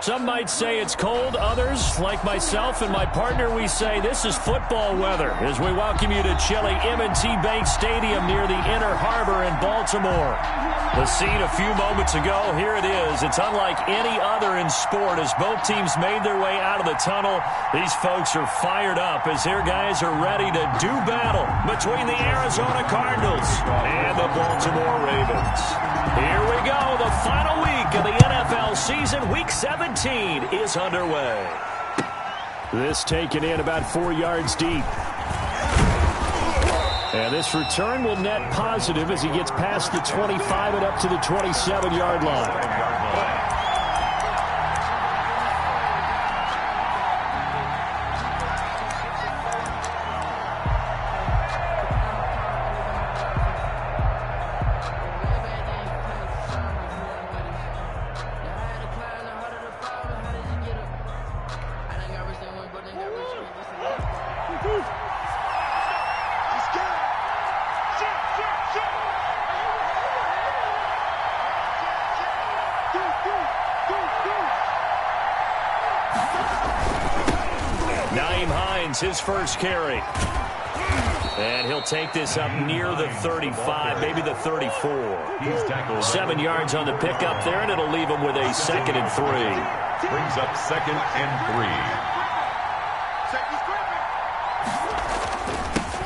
Some might say it's cold. Others, like myself and my partner, we say this is football weather as we welcome you to chilly M&T Bank Stadium near the Inner Harbor in Baltimore. The scene a few moments ago, here it is. It's unlike any other in sport as both teams made their way out of the tunnel. These folks are fired up as their guys are ready to do battle between the Arizona Cardinals and the Baltimore Ravens. Here we go. The final week of the NFL season, Week 17, is underway. This taken in about 4 yards deep. And this return will net positive as he gets past the 25 and up to the 27-yard line. His first carry. And he'll take this up near the 35, maybe the 34. 7 yards on the pickup there, and it'll leave him with a 2nd and 3. Brings up 2nd and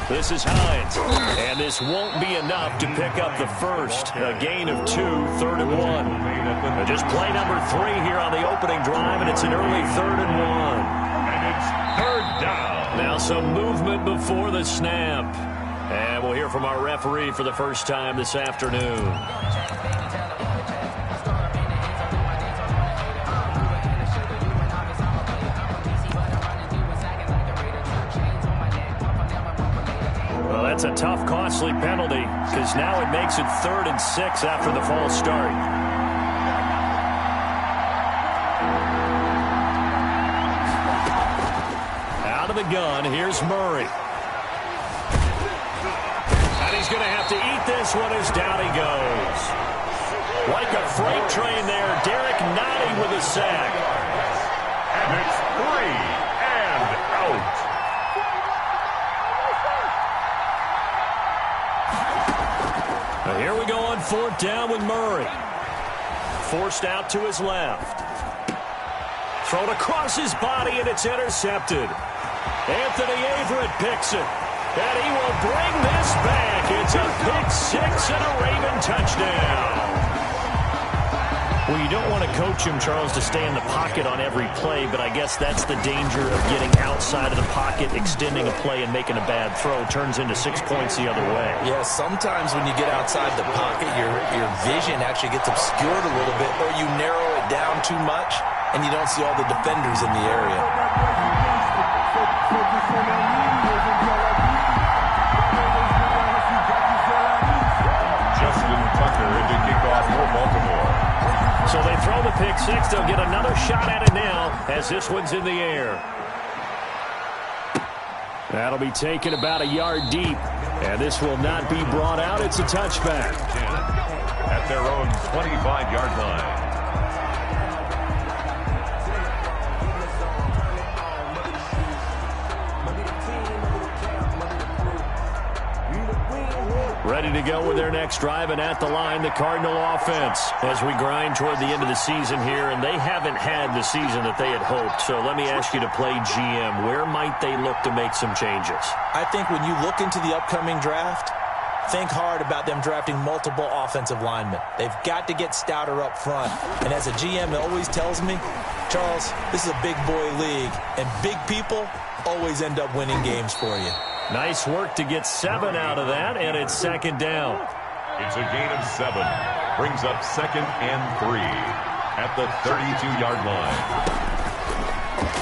3. This is Hines. And this won't be enough to pick up the first. A gain of 2, 3rd and 1. Just play number 3 here on the opening drive, and it's an early 3rd and 1. And it's 3rd down. Now some movement before the snap. And we'll hear from our referee for the first time this afternoon. Well, that's a tough, costly penalty because now it makes it 3rd and 6 after the false start. The gun. Here's Murray. And he's going to have to eat this one as down he goes. Like a freight train there, Derek Nottie with a sack. And it's 3 and out. Now here we go on 4th down with Murray. Forced out to his left. Thrown across his body, and it's intercepted. Anthony Averett picks it, and he will bring this back. It's a pick 6 and a Raven touchdown. Well, you don't want to coach him, Charles, to stay in the pocket on every play, but I guess that's the danger of getting outside of the pocket, extending a play and making a bad throw. Turns into 6 points the other way. Yeah, sometimes when you get outside the pocket, your vision actually gets obscured a little bit, or you narrow it down too much, and you don't see all the defenders in the area. Justin Tucker to kick off for Baltimore. So they throw the pick 6. They'll get another shot at it now as this one's in the air. That'll be taken about a yard deep. And this will not be brought out. It's a touchback. At their own 25-yard line. Ready to go with their next drive, and at the line, the Cardinal offense as we grind toward the end of the season here, and they haven't had the season that they had hoped. So let me ask you to play GM. Where might they look to make some changes? I think when you look into the upcoming draft, think hard about them drafting multiple offensive linemen. They've got to get stouter up front. And as a GM, it always tells me, Charles, this is a big boy league, and big people always end up winning games for you. Nice work to get 7 out of that, and it's 2nd down. It's a gain of 7. Brings up 2nd and 3 at the 32-yard line.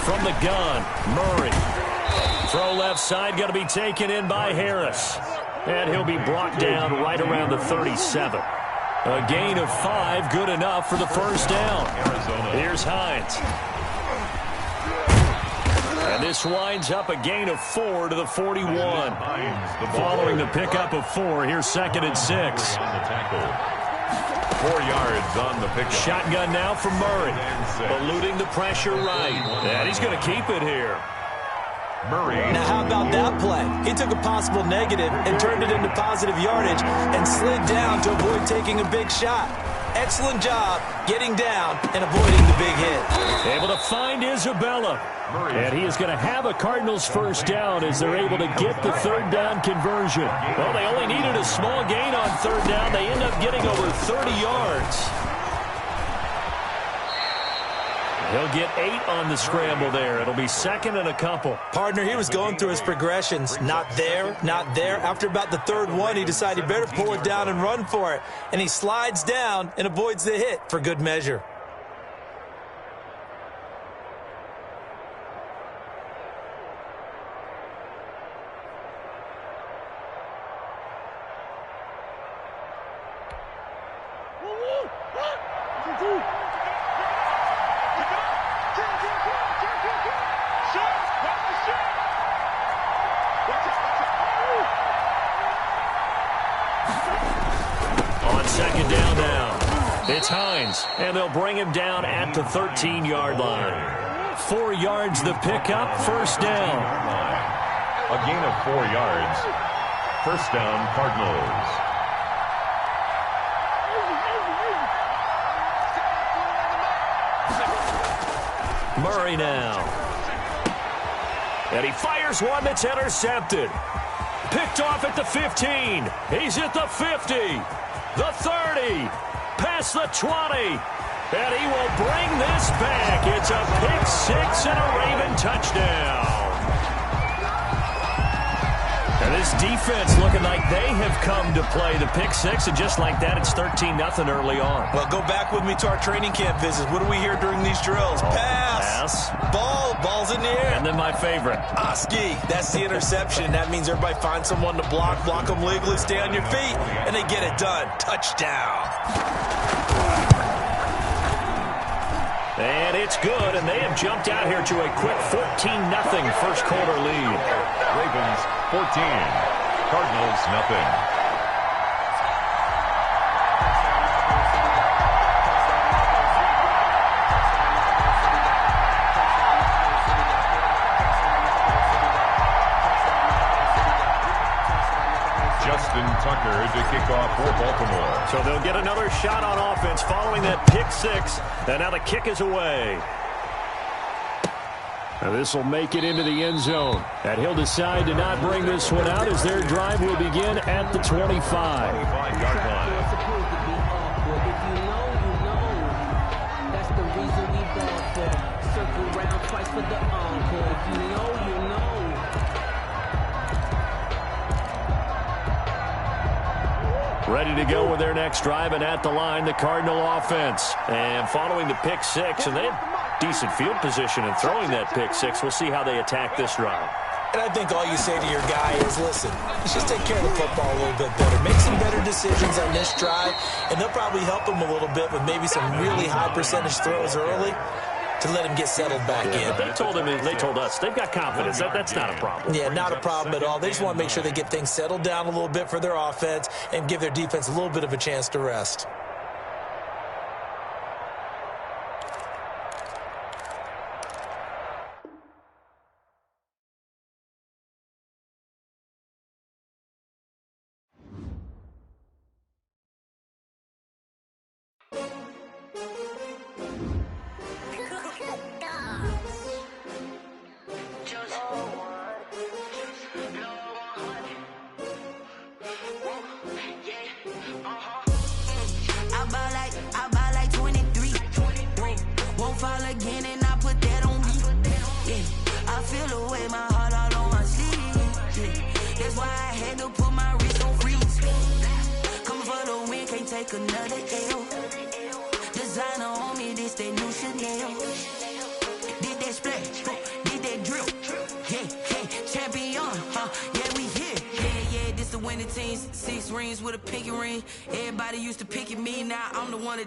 From the gun, Murray. Throw left side, going to be taken in by Harris. And he'll be brought down right around the 37. A gain of 5, good enough for the first down. Here's Hines. And this winds up a gain of 4 to the 41. Following the pickup of 4, here's 2nd and 6. 4 yards on the pickup. Shotgun now from Murray. Eluding the the pressure right. And he's going to keep it here. Murray. Now, how about that play? He took a possible negative and turned it into positive yardage and slid down to avoid taking a big shot. Excellent job getting down and avoiding the big hit. Able to find Isabella. And he is going to have a Cardinals first down as they're able to get the third down conversion. Well, they only needed a small gain on third down. They end up getting over 30 yards. He'll get 8 on the scramble there. It'll be second and a couple. Partner, he was going through his progressions. Not there, not there. After about the third one, he decided he better pull it down and run for it. And he slides down and avoids the hit for good measure. And they'll bring him down at the 13-yard line. 4 yards the pickup, first down. A gain of 4 yards. First down, Cardinals. Murray now. And he fires one that's intercepted. Picked off at the 15. He's at the 50. The 30. Past the 20. And he will bring this back. It's a pick-6 and a Raven touchdown. And this defense looking like they have come to play the pick-6, and just like that, it's 13-0 early on. Well, go back with me to our training camp visits. What do we hear during these drills? Pass. Ball's in the air. And then my favorite. Oski, that's the interception. That means everybody finds someone to block them legally, stay on your feet, and they get it done. Touchdown. And it's good, and they have jumped out here to a quick 14-0 first quarter lead. Ravens 14, Cardinals nothing. Tucker to kick off for Baltimore. So they'll get another shot on offense following that pick-6, and now the kick is away. And this will make it into the end zone. And he'll decide to not bring this one out as their drive will begin at the 25. 25-yard line. That's the reason we ball for. Circle round twice for the encore. If you know, you know. Ready to go with their next drive, and at the line, the Cardinal offense. And following the pick-6, and they have decent field position in throwing that pick-6. We'll see how they attack this drive. And I think all you say to your guy is, listen, let's just take care of the football a little bit better. Make some better decisions on this drive, and they'll probably help him a little bit with maybe some really high percentage throws early to let him get settled back in. But they told us they've got confidence. That's not a problem. Yeah, not a problem at all. They just want to make sure they get things settled down a little bit for their offense and give their defense a little bit of a chance to rest.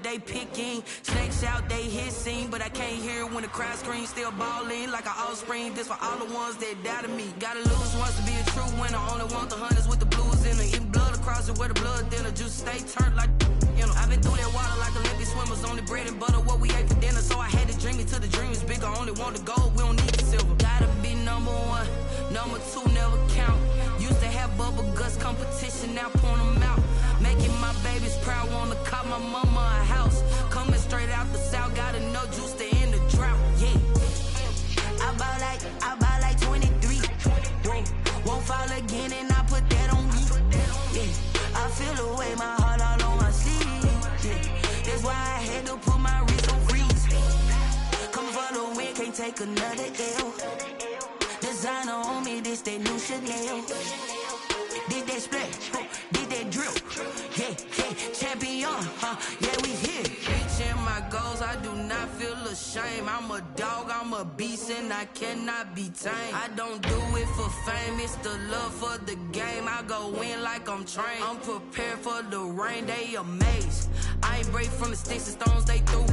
They picking snakes out, they hissing, but I can't hear when the crowd screams. Still balling like an offspring. This for all the ones that doubted me. Gotta lose once to be a true winner. Only want the hunters with the blues in it. Eating blood across it where the blood dinner. Juice stay turned like, you know. I've been through that water like Olympic swimmers. Only bread and butter what we ate for dinner. So I had to drink it till the dreams just want the gold, we don't need the silver. Gotta be number one, number two never count. Used to have bubble guts competition, now point them out. Making my babies proud, wanna call my mama a house. Coming straight out the south, got enough juice to end the drought, yeah. I buy like 23. Won't fall again and I put that on me, yeah. I feel the way, my heart all on my sleeve, yeah. That's why I had to put my wrist on freeze. Coming for the win, can't take another L. Designer on me, this that new Chanel. Did that splash, did that drill, yeah, champion, yeah, we here. Reaching my goals, I do not feel ashamed. I'm a dog, I'm a beast, and I cannot be tamed. I don't do it for fame, it's the love for the game. I go in like I'm trained. I'm prepared for the rain, they amazed. I ain't break from the sticks and stones they threw.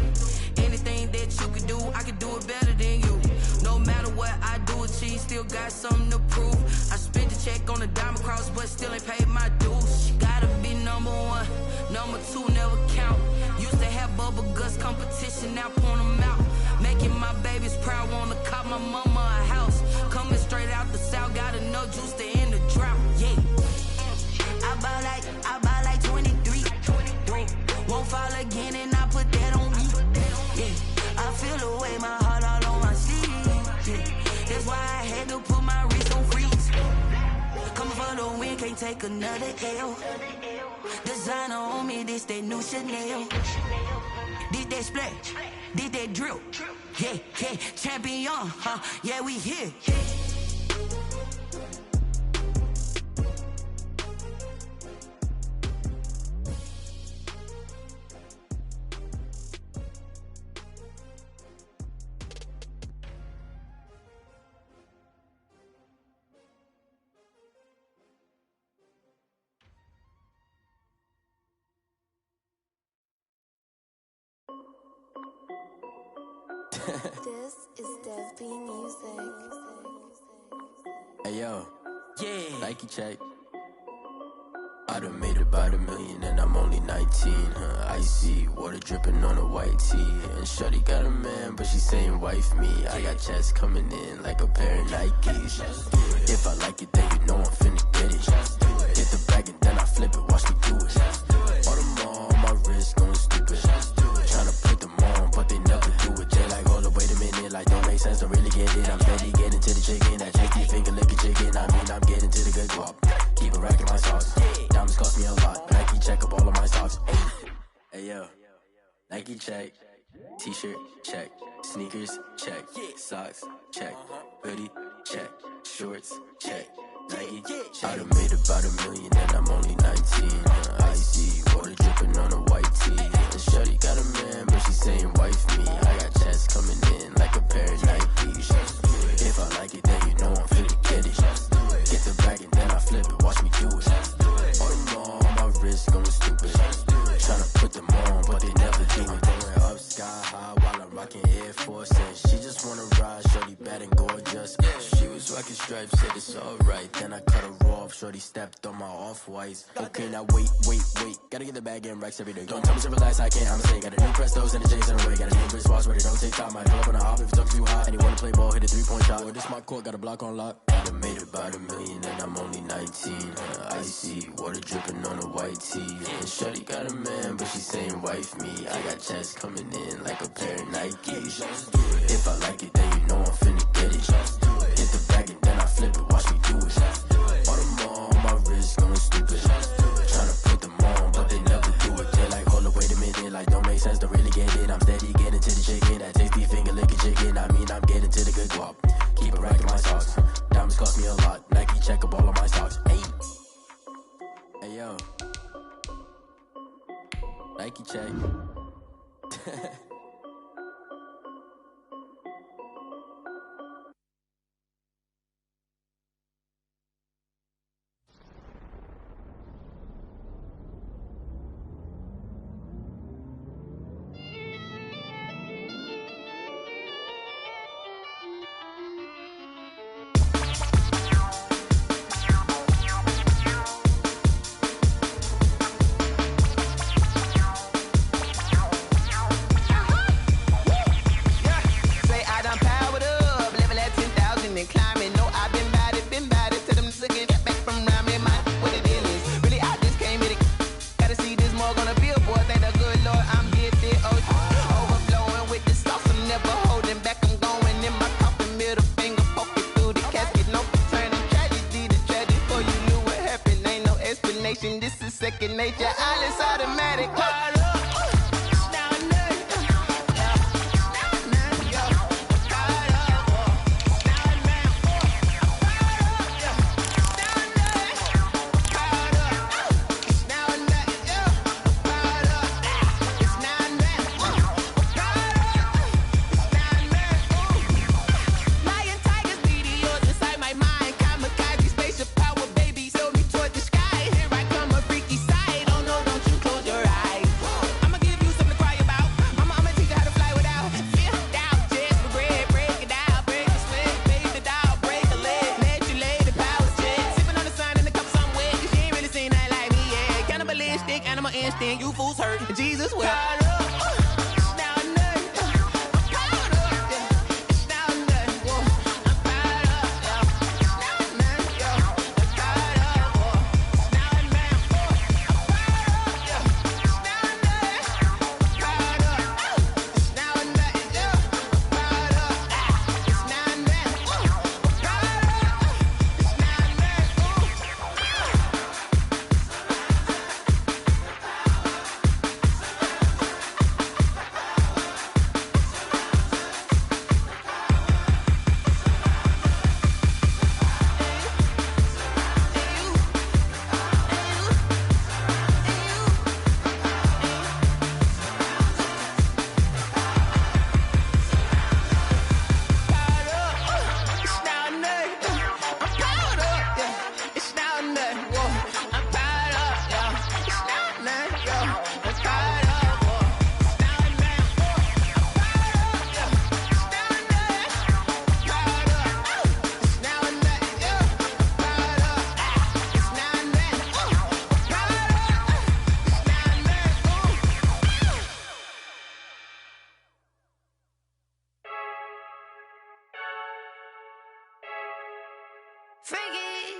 Anything that you can do, I can do it better than you. No matter what I do, achieve, still got something to prove. I spent the check on the diamond cross, but still ain't paid my dues. Gotta be number one, number two never count. Used to have bubble guts competition, now point them out. Making my babies proud, wanna call my mama a house. Coming straight out the south, got enough juice to end the drought, yeah. I buy like 23. Won't fall again and I put that on me, yeah. I feel the way, my heart all on my sleeve, yeah. That's why I had to put my wrist on freeze. Coming for the win, can't take another L. Designer on me, this that new Chanel. Did that splash, did that drill, yeah, champion, yeah, we here. This is Dev B Music. Hey yo, Yeah. Nike check. I done made about $1 million and I'm only 19, Icy, water dripping on a white tee. And shorty got a man, but she saying wife me. I got checks coming in like a pair of Nikes. If I like it, then you know I'm finna get it. Get the bag and then I flip it, watch me do it. All them on my wrist going stupid. Tryna put them on, but they never do it. They like, hold up, wait a minute, like don't make sense, don't really get it. I'm steady getting to the chicken, that tricky finger licking chicken. I mean, I'm getting to the good guap. Keep a rack in my socks. Diamonds cost me a lot. Nike check up all of my stocks. Hey yo, Nike check. T-shirt check. Sneakers check. Socks check. Hoodie check. Shorts check. Nike I done made about $1 million and I'm only 19. Icy, water dripping on a white tee. And shorty got a man, but she saying wife me. I got checks coming in like a pair of Nikes. If I like it, then you know I'm finna get it. Get the bag and then I flip it, watch me do it. All them on my wrist going stupid. Tryna put them on, but they never do it. Going up sky high while I'm rocking Air Force. And she just wanna ride, shorty bad and gorgeous. She was rocking stripes, said it's alright. Then I cut her off, shorty stepped on my off-whites. Okay, now wait. Gotta get the bag and racks every day. Don't tell me to relax, I can't, I'm saying. Got a new Prestos and a J's in the way. Got a new wristwatch, but it don't take time. Might pull up on a hop if it talks too hot. And he wanna play ball, hit a 3-point shot. Or this my court, got a block on lock. I done made about $1 million and I'm only 19. Icy, water dripping on a white tee. And shorty got a man, but she saying wife me. I got checks coming in like a pair of Nikes. If I like it, then you know I'm finna get it. Get the bag and then I flip it, watch me do it. All them on my wrist going stupid. Tryna put them on, but they never do it. They like, hold up, wait a minute, like don't make sense, don't really get it. I'm steady getting to the chicken, that tasty finger licking chicken. I mean, I'm getting to the good guap. Keep a rack in my socks. Diamonds cost me a lot. Nike check up all of my stocks. Hey yo, Nike check. second nature. All is automatic. Caught up. You fools hurt. Jesus will.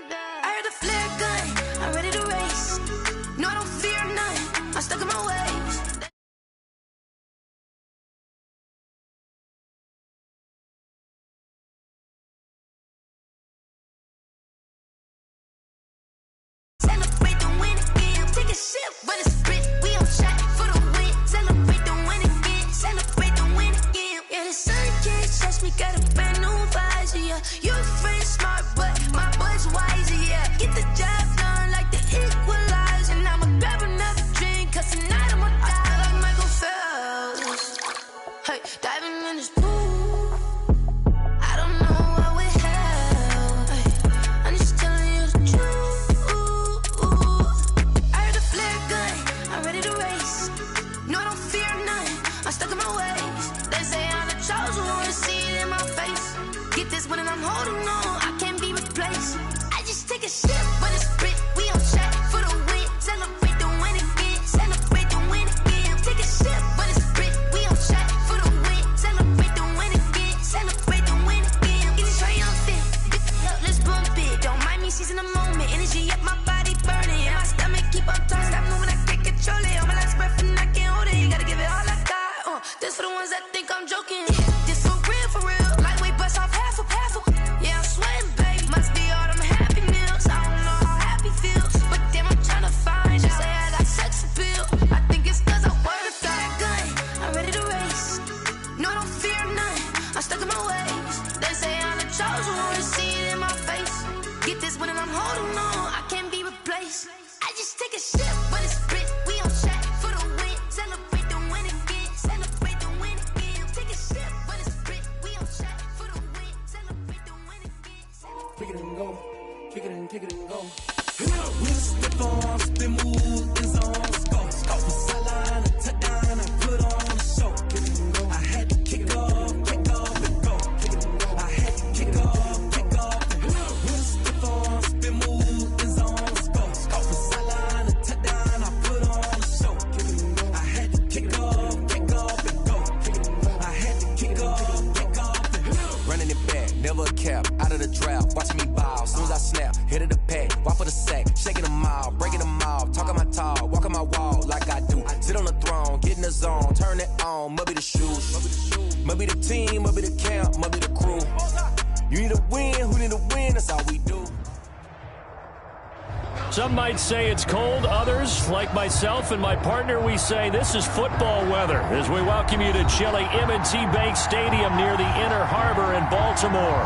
I heard the flare gun, I'm ready to race. No, I don't fear none, I'm stuck in my ways. Celebrate the win again, take a sip, but it's split. We on shot for the win. Celebrate the win again, celebrate the win again. Yeah, the sun can't touch me, got a brand new visor, yeah. Your friend smart, but my boy's wiser, yeah. Get the job done like the equalizer. And I'ma grab another drink, cause tonight I'ma die like Michael Phelps. Hey, diving in this pool, I don't know what we have. Hey, I'm just telling you the truth. I heard the flare gun, I'm ready to race. No, I don't fear none, I'm stuck in my ways. They say I'm the chosen one, see it in my face. Get this one and I'm holding on, I can't be replaced. I just take a sip, but it's split. We on shot for the win. Celebrate the win again, celebrate the win again. Take a sip, but it's split. We on shot for the win. Celebrate the win again, celebrate the win again. Get it triumphant, let's bump it. Don't mind me seizing the moment. Energy up, my body burning. And my stomach keep up tight. Stop moving, I can't control it. On my last breath and I can't hold it. You gotta give it all I got. This for the ones that think I'm joking. This for real, for real. Lightweight bust off half a. Yeah, I'm sweating, babe. Must be all them happy meals. I don't know how happy feels, but damn, I'm tryna find you. Say I got sex appeal. I think it's cause I work that gun. I'm ready to race. No, I don't fear none. I'm stuck in my ways. They say I'm the chosen one. See it in my face. Get this one and I'm holding on. I can't be replaced. I just take a sip, but it's split. We on shot for the win. Celebrate the win again. Celebrate the win again. Take a sip, but it's split. We on shot for the win. Celebrate the win again. Kick it and go. Kick it and go. We'll step on, spin move, is on, go. Sideline, touchdown, I put on the show. Kick it and go. I had to kick off and go. Kick it and go. I had to kick off and go. We'll step on, spin move, is on, go. Sideline, touchdown, I put on the show. Kick it and go. I had to kick off and go. Kick it and go. I had to kick off and go. Running it back, never a cap, out of the drought, watching me ball. Soon as I snap, hit of the pack, walk for the sack, shaking them out, breaking them off, talking my talk, walking my wall like I do. Sit on the throne, get in the zone, turn it on, must be the shoes, must be the team, must be the camp, must be the crew. You need a win, who need a win, that's all we do. Some might say it's cold. Others, like myself and my partner, we say this is football weather as we welcome you to chilly M&T Bank Stadium near the Inner Harbor in Baltimore.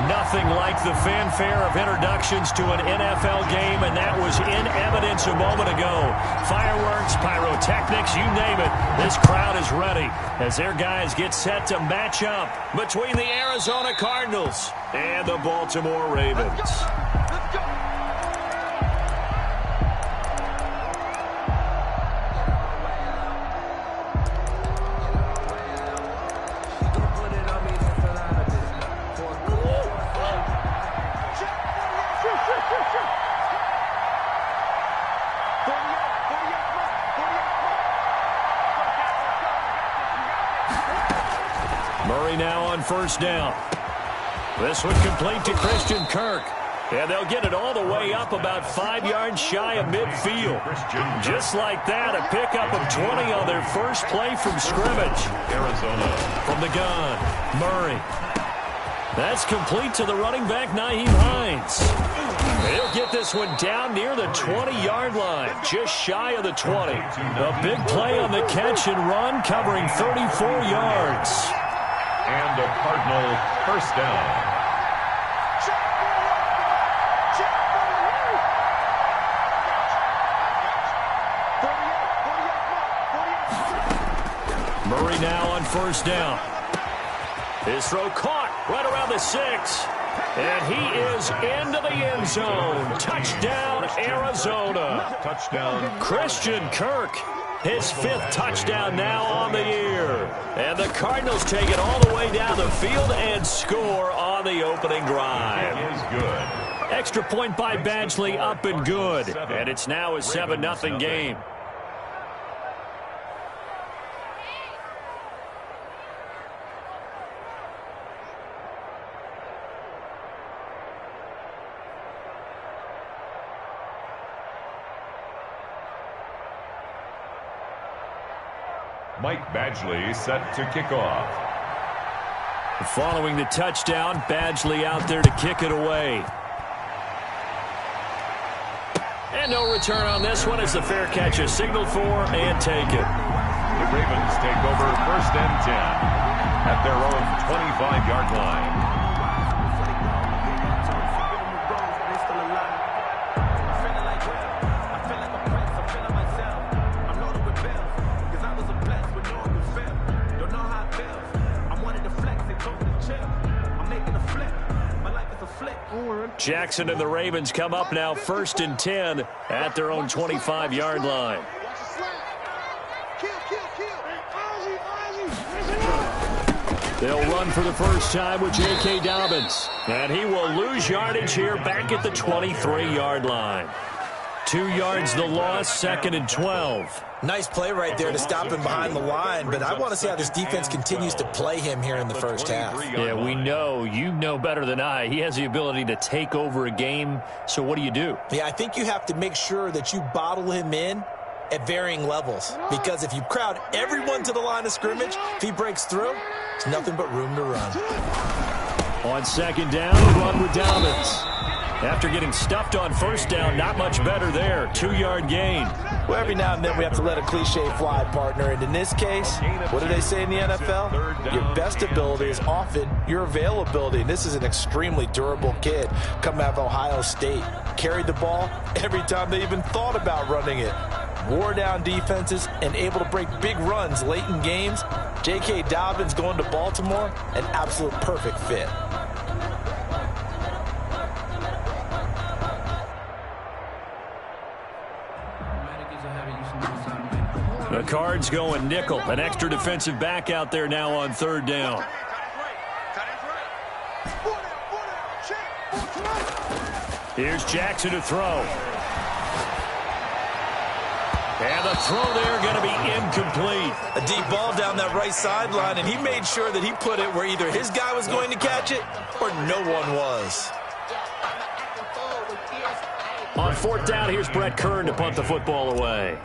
Nothing like the fanfare of introductions to an NFL game, and that was in evidence a moment ago. Fireworks, pyrotechnics, you name it. This crowd is ready as their guys get set to match up between the Arizona Cardinals and the Baltimore Ravens. Let's go. Murray now on first down. This one complete to Christian Kirk. And they'll get it all the way up about 5 yards shy of midfield. Just like that, a pickup of 20 on their first play from scrimmage. Arizona. From the gun, Murray. That's complete to the running back, Nyheim Hines. He'll get this one down near the 20-yard line, just shy of the 20. A big play on the catch and run, covering 34 yards. And a Cardinal first down. Murray now on first down. His throw caught right around the 6. And he is into the end zone. Touchdown, Arizona. Touchdown. Christian Kirk, his 5th touchdown now on the year. And the Cardinals take it all the way down the field and score on the opening drive. It is good. Extra point by Badgley, up and good. And it's now a 7-0 game. Mike Badgley set to kick off. Following the touchdown, Badgley out there to kick it away. And no return on this one as the fair catch is signaled for and taken. The Ravens take over 1st and 10 at their own 25-yard line. Jackson and the Ravens come up now 1st and 10 at their own 25-yard line. They'll run for the first time with J.K. Dobbins. And he will lose yardage here back at the 23-yard line. 2 yards the loss, 2nd and 12. Nice play right there to stop him behind the line, but I want to see how this defense continues to play him here in the first half. Yeah, we know. You know better than I. He has the ability to take over a game, so what do you do? Yeah, I think you have to make sure that you bottle him in at varying levels, because if you crowd everyone to the line of scrimmage, if he breaks through, there's nothing but room to run. On 2nd down, run with Dobbins. After getting stuffed on first down, not much better there. 2-yard gain. Well, every now and then we have to let a cliche fly, partner. And in this case, what do they say in the NFL? Your best ability is often your availability. And this is an extremely durable kid coming out of Ohio State. Carried the ball every time they even thought about running it. Wore down defenses and able to break big runs late in games. J.K. Dobbins going to Baltimore, an absolute perfect fit. The Cards going nickel. An extra defensive back out there now on 3rd down. Here's Jackson to throw. And the throw there going to be incomplete. A deep ball down that right sideline, and he made sure that he put it where either his guy was going to catch it or no one was. On 4th down, here's Brett Kern to punt the football away.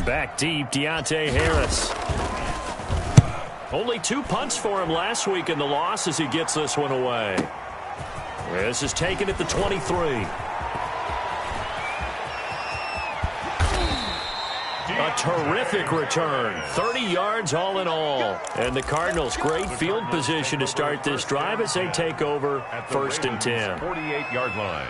Back deep, Deontay Harris. Only 2 punts for him last week in the loss as he gets this one away. This is taken at the 23. terrific return. 30 yards all in all. And the Cardinals, great field position to start this drive as they take over at the 1st and 10. 48-yard line.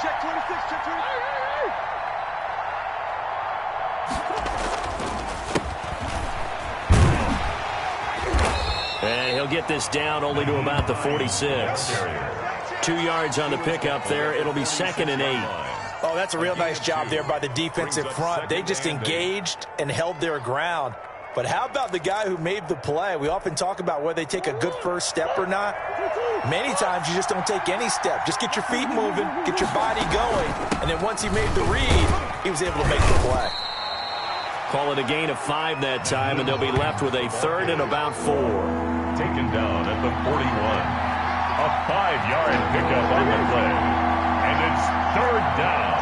Check 26, check 26. And he'll get this down only to about the 46. 2 yards on the pickup there. It'll be 2nd and 8. Oh, that's a real nice job there by the defensive front. They just engaged and held their ground. But how about the guy who made the play? We often talk about whether they take a good first step or not. Many times you just don't take any step. Just get your feet moving, get your body going, and then once he made the read, he was able to make the play. Call it a gain of 5 that time, and they'll be left with a 3rd and about 4. Taken down at the 41. A 5-yard pickup on the play. And it's 3rd down.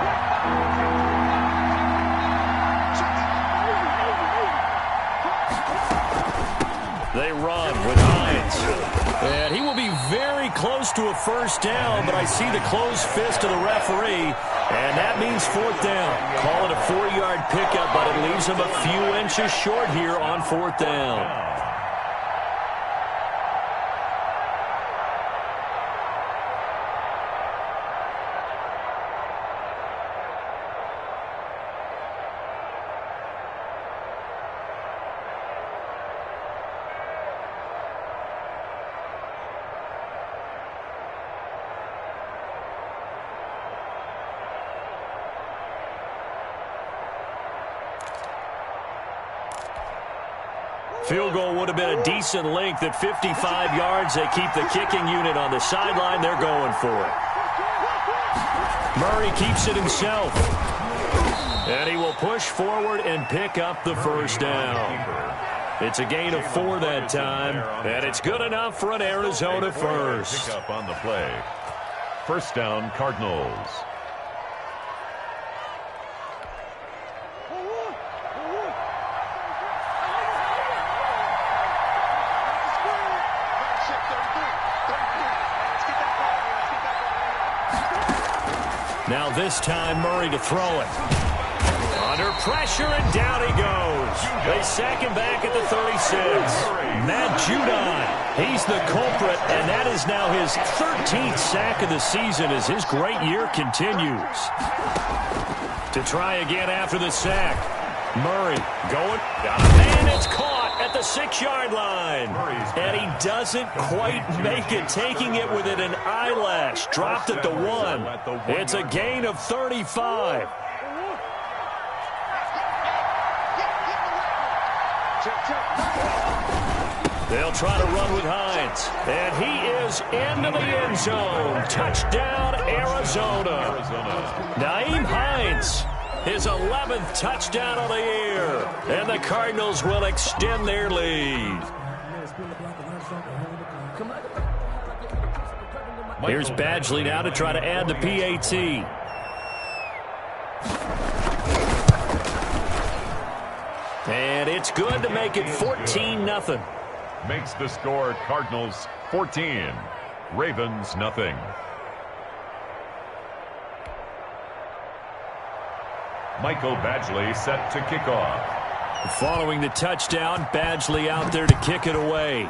They run with Hines. And he will be very close to a first down, but I see the closed fist of the referee, and that means 4th down. Call it a 4-yard pickup, but it leaves him a few inches short here on 4th down. Field goal would have been a decent length at 55 yards. They keep the kicking unit on the sideline. They're going for it. Murray keeps it himself. And he will push forward and pick up the first down. It's a gain of 4 that time, and it's good enough for an Arizona first. Pick up on the play. First down, Cardinals. Now this time, Murray to throw it. Under pressure, and down he goes. They sack him back at the 36. Matt Judon, he's the culprit, and that is now his 13th sack of the season as his great year continues. To try again after the sack. Murray going. Got a man, it's caught at the 6-yard line. And he doesn't quite make it, taking it within an eyelash. Dropped at the 1. It's a gain of 35. They'll try to run with Hines. And he is into the end zone. Touchdown, Arizona. Nyheim Hines, his 11th touchdown of the year. And the Cardinals will extend their lead. Here's Badgley now to try to add the PAT. And it's good to make it 14-0. Makes the score Cardinals 14, Ravens nothing. Michael Badgley set to kick off. Following the touchdown, Badgley out there to kick it away.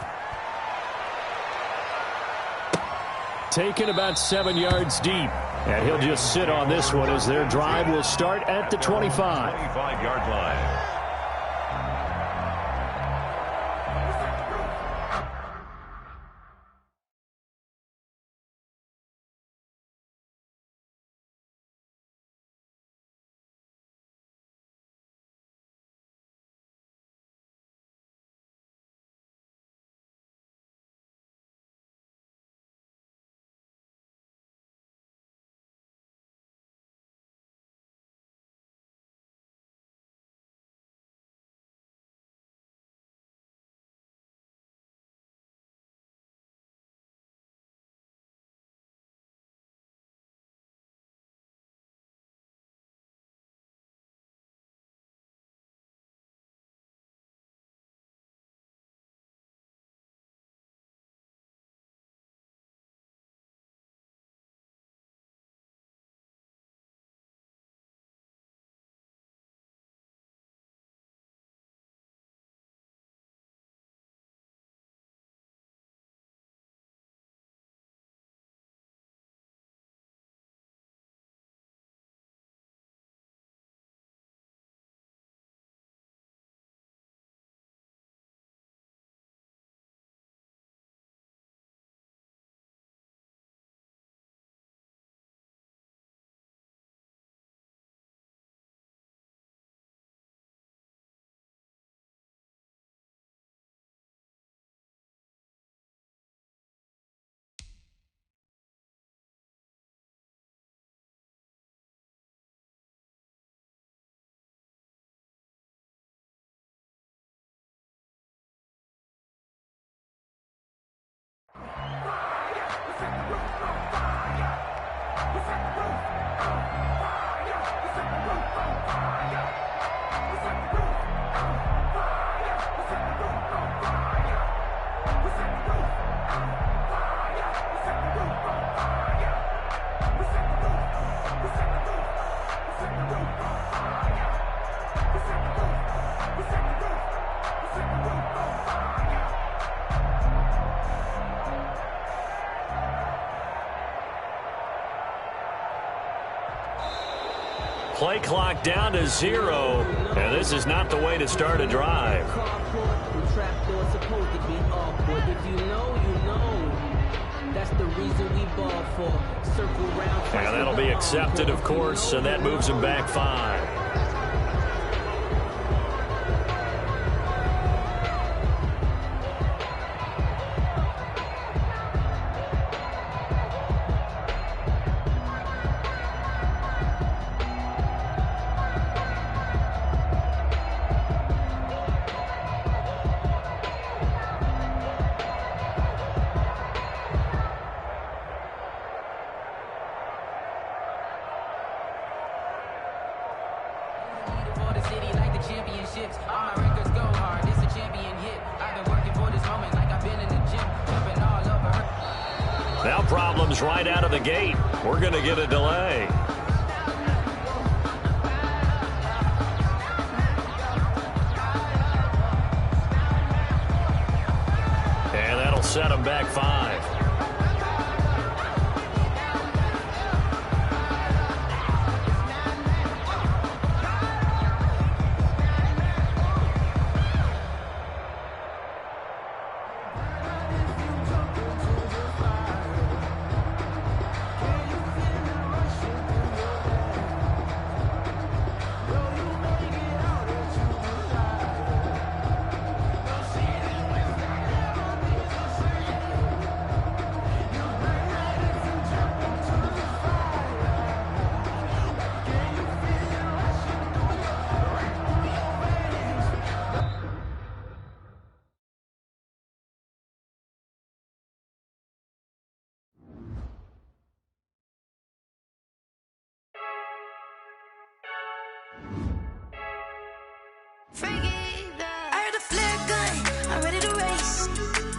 Taken about 7 yards deep. And he'll just sit on this one as their drive will start at the 25. 25-yard line. Play clock down to 0, and this is not the way to start a drive. And that'll be accepted, of course, and that moves him back 5. Now problems right out of the gate. We're going to get a delay. And that'll set him back 5. I heard the flare gun, I'm ready to race.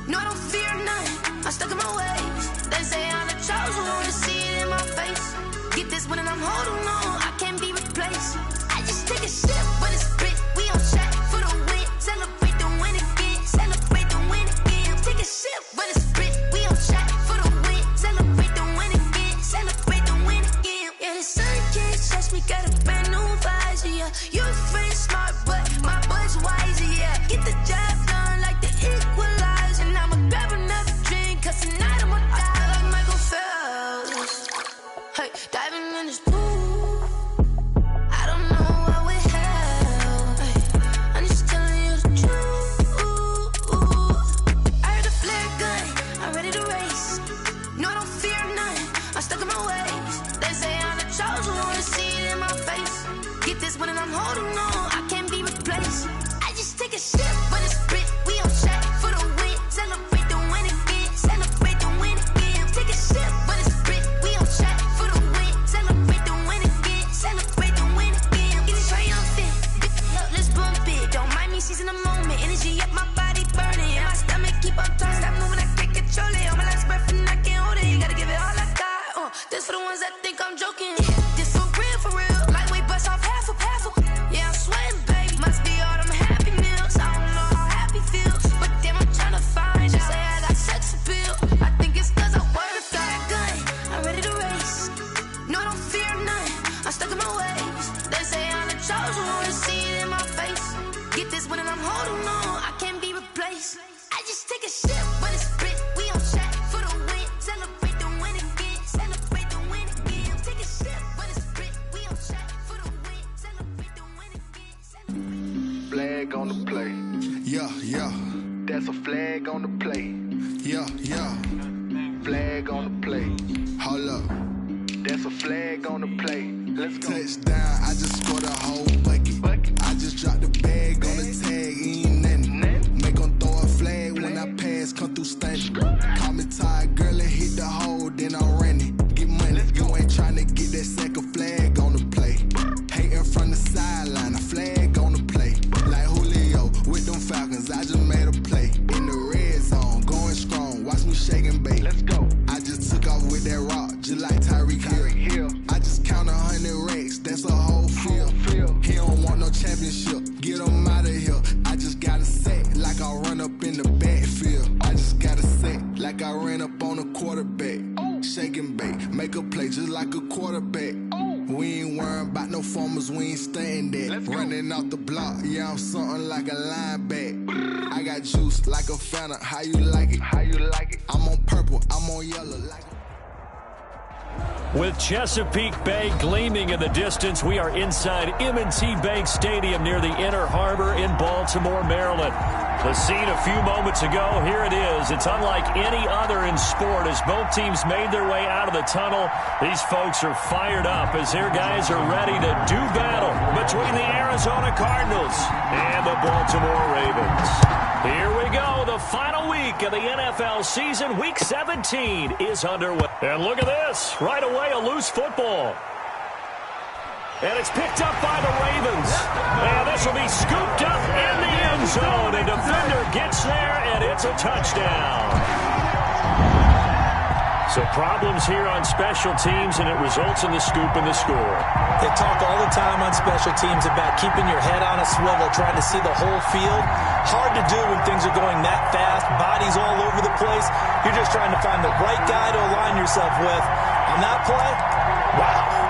No, I don't fear none, I'm stuck in my ways. They say I'm the chosen one, to see it in my face. Get this one and I'm holding on, I can't be replaced. I just take a sip, but it's spit, we on track for the win. Celebrate the win again, celebrate the win again. Take a sip, but it's spit, we on track for the win. Celebrate the win again, celebrate the win again. Yeah, the sun can't touch me, got a brand new visor, yeah. You're friend smart, but my bud's wiser, yeah. Get the job done like the equalizer. And I'ma grab another drink, cause tonight I'ma die like Michael Phelps. Hey, diving in this pool, I don't know what would help. Hey, I'm just telling you the truth. I heard the flare gun, I'm ready to race. No, I don't fear none, I'm stuck in my ways. They say I'm the chosen one, to see it in my face. Get this one and I'm holding on, I can't be replaced. I just take a sip, but it's spit, we on track for the win. Celebrate the win again, celebrate the win again. Take a sip, but it's spit, we on track for the win. Celebrate the win again, celebrate the win again. Get it triumphant, look, let's bump it. Don't mind me seizing the moment, energy up my body burning. And my stomach keep on turning, stop moving, I can't control it. On my last breath and I can't hold it, you gotta give it all I got. This for the ones that think I'm joking. This for real, lightweight bust off half a. Yeah, I'm sweating, baby, must be all them happy meals. I don't know how happy feels, but damn, I'm trying to find out. Say I got sex appeal, I think it's cause I work a fire gun, I'm ready to race. No, I don't fear none, I'm stuck in my ways. They say I'm the chosen one, to see it in my face. Get this one and I'm holding on, I can't be replaced. I just take a sip, but it's spit, we on track for the win. Celebrate the win again, celebrate the win again. Take a sip, but it's spit, we on track for the win. Celebrate the win again. Flag on the play. Yeah, yeah. That's a flag on the play. Yeah, yeah. Flag on the play. Hold up. That's a flag on the play. Let's go. Touchdown, I just scored a whole bucket. I just dropped the bag on the tag, ain't nothing. Make them throw a flag when I pass, come through stunning. Call me tired, girl, and hit the hole, then I'm running. Get money, you ain't tryna get that second flag on the play. Hating from the sideline, a flag on the play. Like Julio with them Falcons, I just made a play. In the red zone, going strong, watch me shake and bake. Let's go. I just took off with that rock, just like Tyreek Hill. I just count 100 racks, that's a whole field. He don't want no championship, get him out of here. I just got a set, like I run up in the backfield. I just got a set, like I ran up on a quarterback. Shake and bake, make a play just like a quarterback. We ain't worrying about no formers, we ain't staying there. Running off the block, yeah, I'm something like a linebacker. I got juice like a Fanta, how you like it? How you like it? I'm on purple, I'm on yellow like With Chesapeake Bay gleaming in the distance, we are inside M&T Bank Stadium near the Inner Harbor in Baltimore, Maryland. The scene a few moments ago, here it is. It's unlike any other in sport as both teams made their way out of the tunnel. These folks are fired up as their guys are ready to do battle between the Arizona Cardinals and the Baltimore Ravens. Here we go. The final week of the NFL season, Week 17, is underway. And look at this. Right away, a loose football. And it's picked up by the Ravens. And this will be scooped up in the end zone. A defender gets there, and it's a touchdown. So problems here on special teams, and it results in the scoop and the score. They talk all the time on special teams about keeping your head on a swivel, trying to see the whole field. Hard to do when things are going that fast, bodies all over the place. You're just trying to find the right guy to align yourself with. On that play, wow.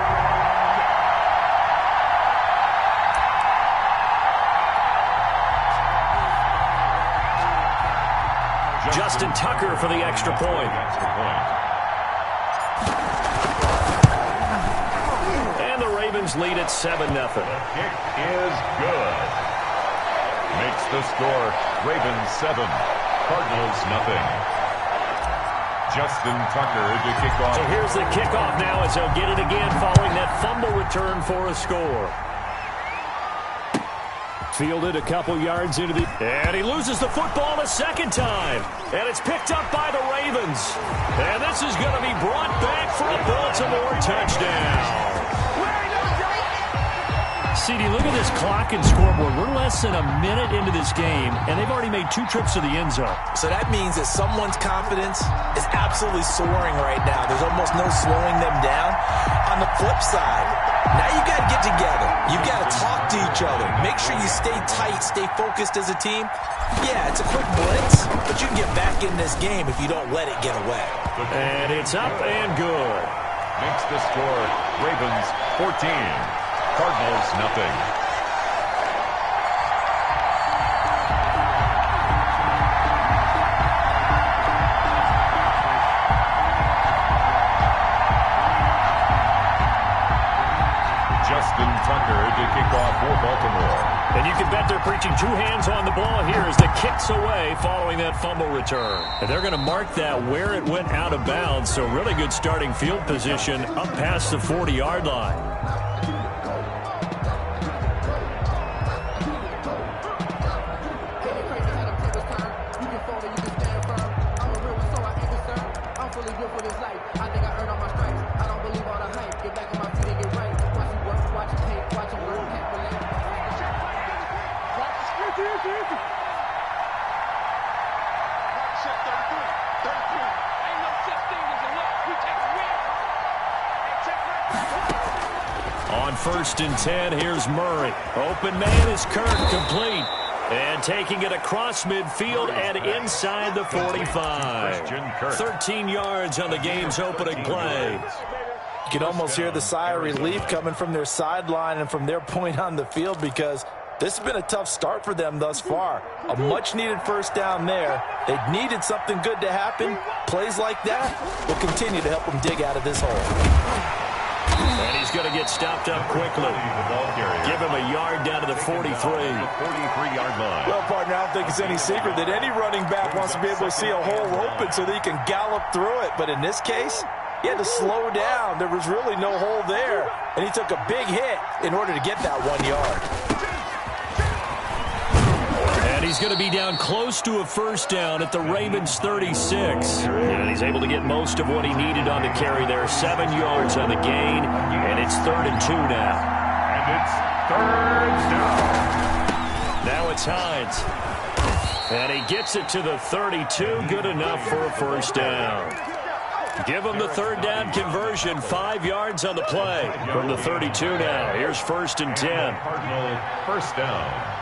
Justin Tucker for the extra point. And the Ravens lead at 7-0. The kick is good. Makes the score Ravens 7, Cardinals nothing. Justin Tucker to kick off. So here's the kickoff now as they'll get it again following that fumble return for a score. Fielded a couple yards into the... And he loses the football a second time. And it's picked up by the Ravens. And this is going to be brought back for a Baltimore touchdown. CD, look at this clock and scoreboard. We're less than a minute into this game, and they've already made 2 trips to the end zone. So that means that someone's confidence is absolutely soaring right now. There's almost no slowing them down. On the flip side, now you got to get together. You got to talk to each other. Make sure you stay tight, stay focused as a team. Yeah, it's a quick blitz, but you can get back in this game if you don't let it get away. And it's up and good. Makes the score Ravens 14, Cardinals nothing. Justin Tucker to kick off for Baltimore. And you can bet they're preaching 2 hands on the ball here as the kick's away following that fumble return. And they're going to mark that where it went out of bounds, so really good starting field position up past the 40-yard line. On 1st and 10, here's Murray. Open man is Kirk, complete. And taking it across midfield and inside the 45. 13 yards on the game's opening play. You can almost hear the sigh of relief coming from their sideline and from their point on the field because this has been a tough start for them thus far. A much-needed first down there. They needed something good to happen. Plays like that will continue to help them dig out of this hole. And he's going to get stopped up quickly. Give him a yard down to the 43. 43-yard line. Well, partner, I don't think it's any secret that any running back wants to be able to see a hole open so that he can gallop through it. But in this case, he had to slow down. There was really no hole there. And he took a big hit in order to get that 1 yard. And he's going to be down close to a first down at the Ravens 36. And he's able to get most of what he needed on the carry there. 7 yards on the gain. And it's 3rd and 2 now. And it's 3rd down. Now it's Hines. And he gets it to the 32. Good enough for a first down. Give him the 3rd down conversion. 5 yards on the play from the 32 now. Here's 1st and 10. Cardinal first down.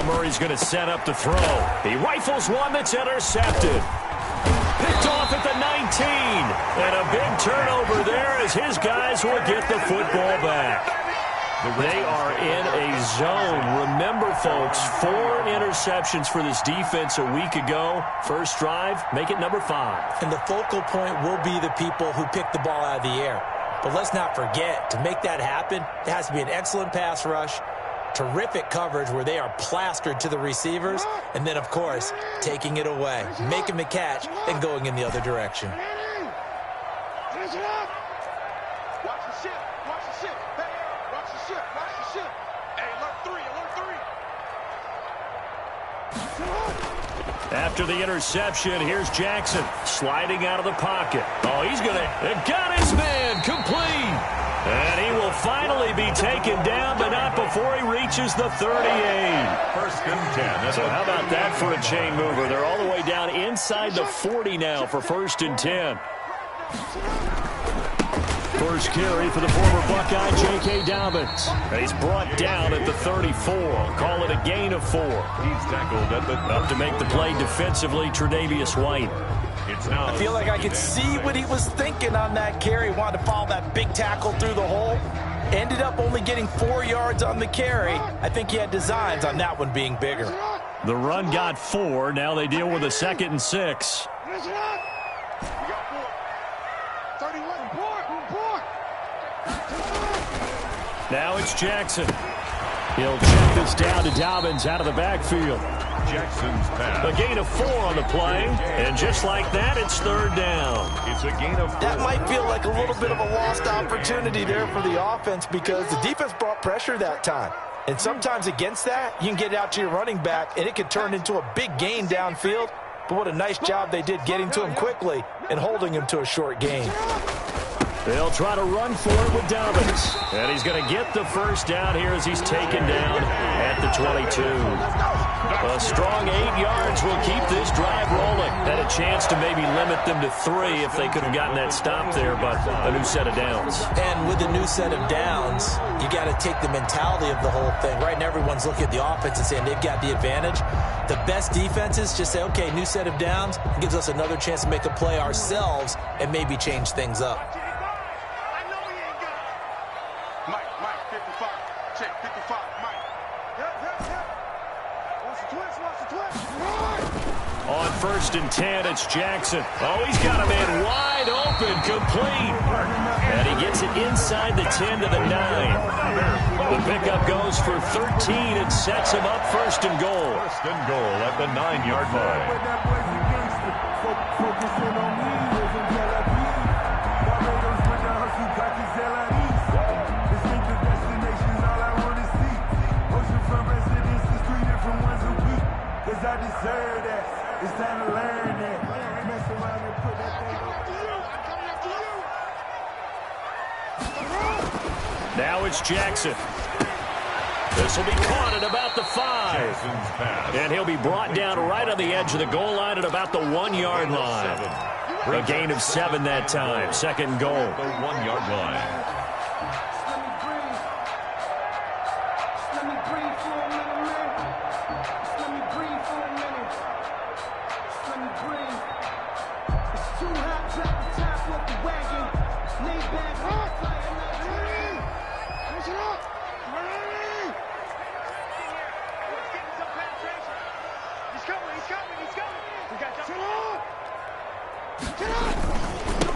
Murray's going to set up the throw. He rifles one that's intercepted. Picked off at the 19. And a big turnover there as his guys will get the football back. They are in a zone. Remember, folks, 4 interceptions for this defense a week ago. First drive, make it number 5. And the focal point will be the people who pick the ball out of the air. But let's not forget, to make that happen, there has to be an excellent pass rush, terrific coverage where they are plastered to the receivers, and then, of course, taking it away, making the catch, and going in the other direction. After the interception, here's Jackson sliding out of the pocket. Oh, he's going to have got his man complete. And he will finally be taken down, but not before he reaches the 38. First and 10. So how about that for a chain mover? They're all the way down inside the 40 now for first and 10. First carry for the former Buckeye, J.K. Dobbins. And he's brought down at the 34. Call it a gain of 4. He's tackled at the... Up to make the play defensively, Tre'Davious White. It's now I feel like I could see what he was thinking on that carry. Wanted to follow that big tackle through the hole. Ended up only getting 4 yards on the carry. I think he had designs on that one being bigger. The run got 4. Now they deal with a 2nd and 6. Now it's Jackson. He'll check this down to Dobbins out of the backfield. Jackson's pass. A gain of 4 on the play, and just like that, it's 3rd down. It's a gain of 4. That might feel like a little bit of a lost opportunity there for the offense because the defense brought pressure that time. And sometimes against that, you can get it out to your running back, and it could turn into a big gain downfield. But what a nice job they did getting to him quickly and holding him to a short gain. They'll try to run for it with Dobbins. And he's going to get the first down here as he's taken down at the 22. A strong 8 yards will keep this drive rolling. Had a chance to maybe limit them to 3 if they could have gotten that stop there, but a new set of downs. And with a new set of downs, you got to take the mentality of the whole thing. Right now, everyone's looking at the offense and saying they've got the advantage. The best defenses just say, okay, new set of downs. It gives us another chance to make a play ourselves and maybe change things up. On 1st and 10, it's Jackson. Oh, he's got a man wide open, complete. And he gets it inside the 10 to the 9. The pickup goes for 13 and sets him up 1st and goal. 1st and goal at the 9-yard line. I deserve that. It's time to learn that. Mess around and put that thing on. Now it's Jackson. This will be caught at about the 5. And he'll be brought down right on the edge of the goal line at about the 1-yard line. A gain of 7 that time. 2nd goal. The 1-yard line.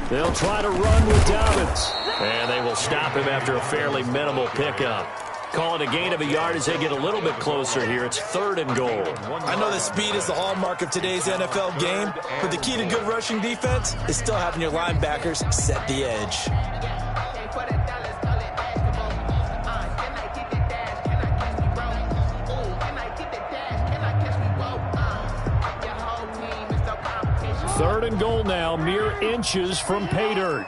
They'll try to run with Dobbins. And they will stop him after a fairly minimal pickup. Call it a gain of a yard as they get a little bit closer here. It's 3rd and goal. I know that speed is the hallmark of today's NFL game, but the key to good rushing defense is still having your linebackers set the edge. Third and goal now, mere inches from pay dirt.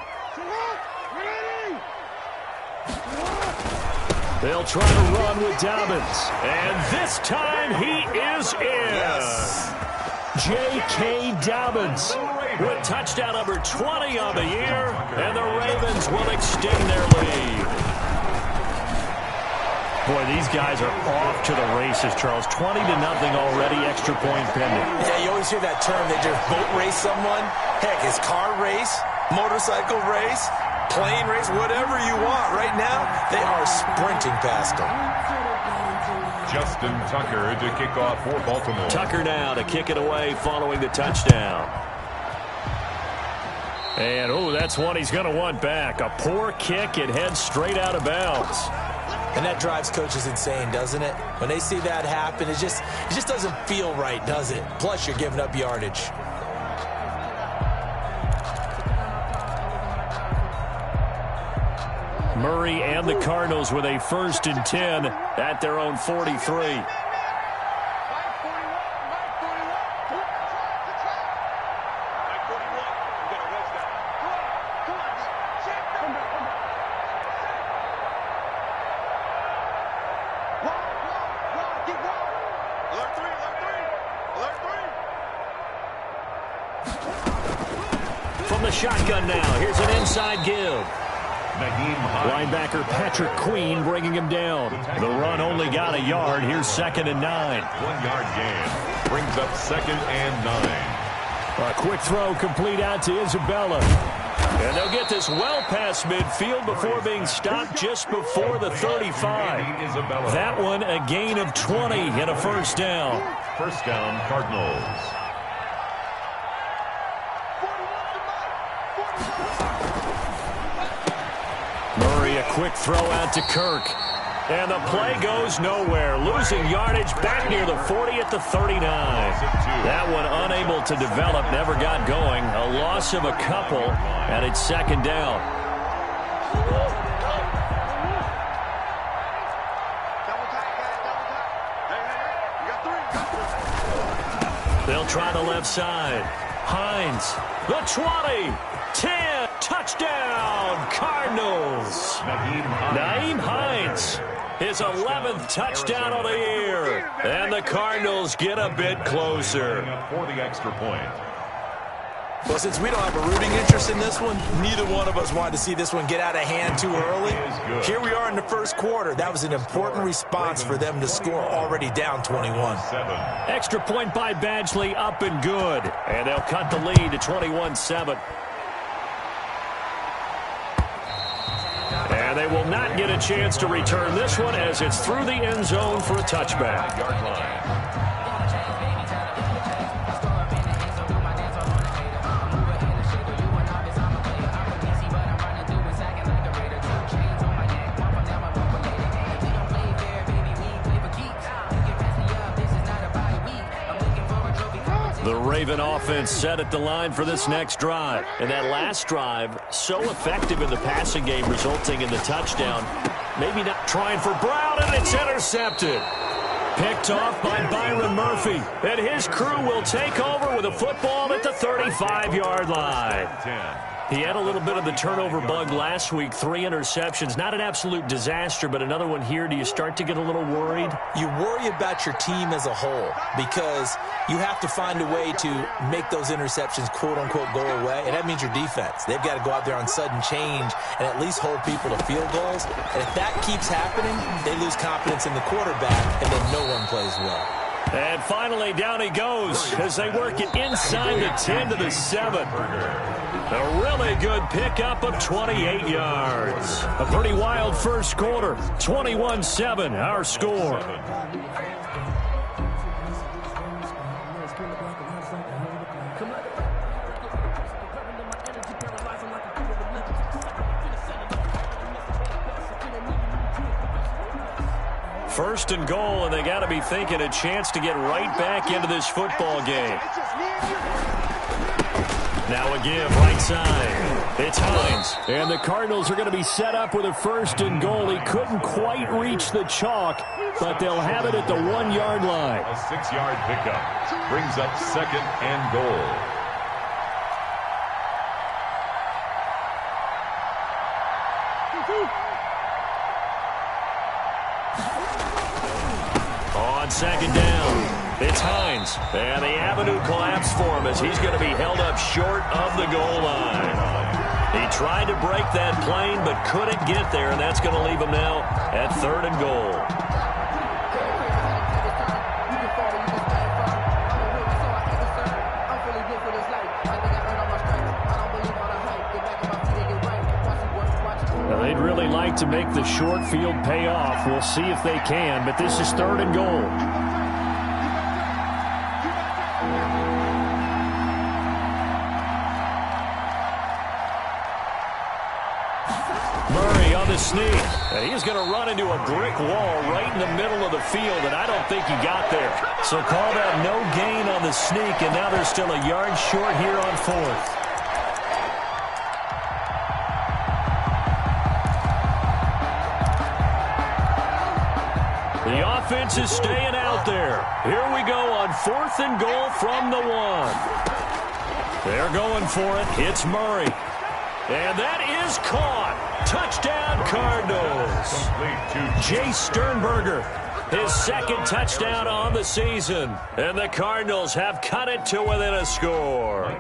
They'll try to run with Dobbins. And this time he is in. Yes. J.K. Dobbins with touchdown number 20 on the year. And the Ravens will extend their lead. Boy, these guys are off to the races, Charles. 20-0 already, extra point pending. Yeah, you always hear that term. They just boat race someone. Heck, it's car race, motorcycle race, plane race, whatever you want. Right now, they are sprinting past them. Justin Tucker to kick off for Baltimore. Tucker now to kick it away following the touchdown. And, that's one he's going to want back. A poor kick. It heads straight out of bounds. And that drives coaches insane, doesn't it? When they see that happen, it just doesn't feel right, does it? Plus, you're giving up yardage. Murray and the Cardinals with a 1st and 10 at their own 43. From the shotgun now, here's an inside give. Linebacker Patrick Queen bringing him down. The run only got a yard. Here's 2nd and 9. 1-yard gain. Brings up 2nd and 9. A quick throw complete out to Isabella. And they'll get this well past midfield before being stopped just before the 35. That one a gain of 20 and a 1st down. 1st down, Cardinals. Murray, a quick throw out to Kirk. And the play goes nowhere. Losing yardage back near the 40 at the 39. That one unable to develop, never got going. A loss of a couple, and it's 2nd down. They'll try the left side. Hines, the 20, 10, touchdown, Cardinals. Nyheim Hines, his 11th touchdown of the year. And the Cardinals get a bit closer. For the extra point. Well, since we don't have a rooting interest in this one, neither one of us wanted to see this one get out of hand too early. Here we are in the 1st quarter. That was an important response for them to score already down 21. Extra point by Badgley, up and good. And they'll cut the lead to 21-7. And they will not get a chance to return this one as it's through the end zone for a touchback. The Raven offense set at the line for this next drive. And that last drive, so effective in the passing game, resulting in the touchdown. Maybe not trying for Brown, and it's intercepted. Picked off by Byron Murphy. And his crew will take over with a football at the 35-yard line. He had a little bit of the turnover bug last week, 3 interceptions. Not an absolute disaster, but another one here. Do you start to get a little worried? You worry about your team as a whole because you have to find a way to make those interceptions, quote-unquote, go away, and that means your defense. They've got to go out there on sudden change and at least hold people to field goals. And if that keeps happening, they lose confidence in the quarterback, and then no one plays well. And finally, down he goes as they work it inside the 10 to the 7. A really good pickup of 28 yards. A pretty wild 1st quarter. 21-7, our score. First and goal, and they got to be thinking a chance to get right back into this football game. Now a give, right side. It's Hines. And the Cardinals are going to be set up with a 1st and goal. He couldn't quite reach the chalk, but they'll have it at the 1-yard line. A 6-yard pickup brings up 2nd and goal. On 2nd down, it's Hines. And the avenue collapsed for him as he's going to be held up short of the goal line. He tried to break that plane but couldn't get there, and that's going to leave him now at 3rd and goal. to make the short field pay off. We'll see if they can, but this is 3rd and goal. Murray on the sneak. And he's going to run into a brick wall right in the middle of the field, and I don't think he got there. So call that no gain on the sneak, and now they're still a yard short here on 4th. The offense is staying out there. Here we go on 4th and goal from the 1. They're going for it. It's Murray. And that is caught. Touchdown, Cardinals. Jay Sternberger, his 2nd touchdown on the season. And the Cardinals have cut it to within a score.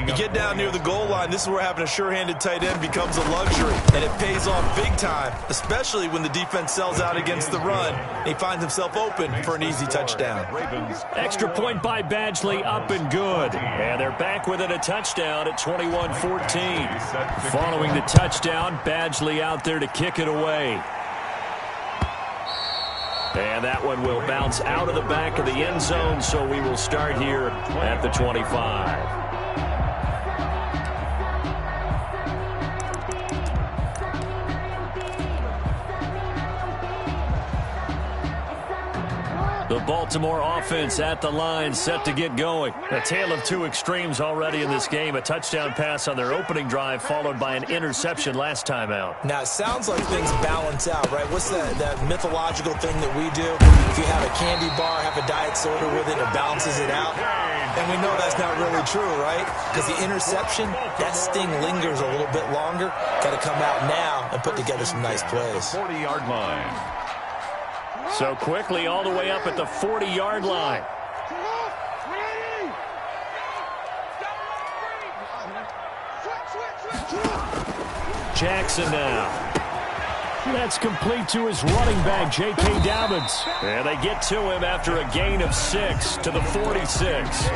You get down near the goal line, this is where having a sure-handed tight end becomes a luxury. And it pays off big time, especially when the defense sells out against the run. He finds himself open for an easy touchdown. Extra point by Badgley, up and good. And they're back within a touchdown at 21-14. Following the touchdown, Badgley out there to kick it away. And that one will bounce out of the back of the end zone, so we will start here at the 25. The Baltimore offense at the line, set to get going. A tale of two extremes already in this game. A touchdown pass on their opening drive, followed by an interception last time out. Now, it sounds like things balance out, right? What's that mythological thing that we do? If you have a candy bar, have a diet soda with it, it balances it out. And we know that's not really true, right? Because the interception, that sting lingers a little bit longer. Got to come out now and put together some nice plays. 40-yard line. So quickly all the way up at the 40-yard line. Jackson now. That's complete to his running back, J.K. Dobbins. And they get to him after a gain of 6 to the 46.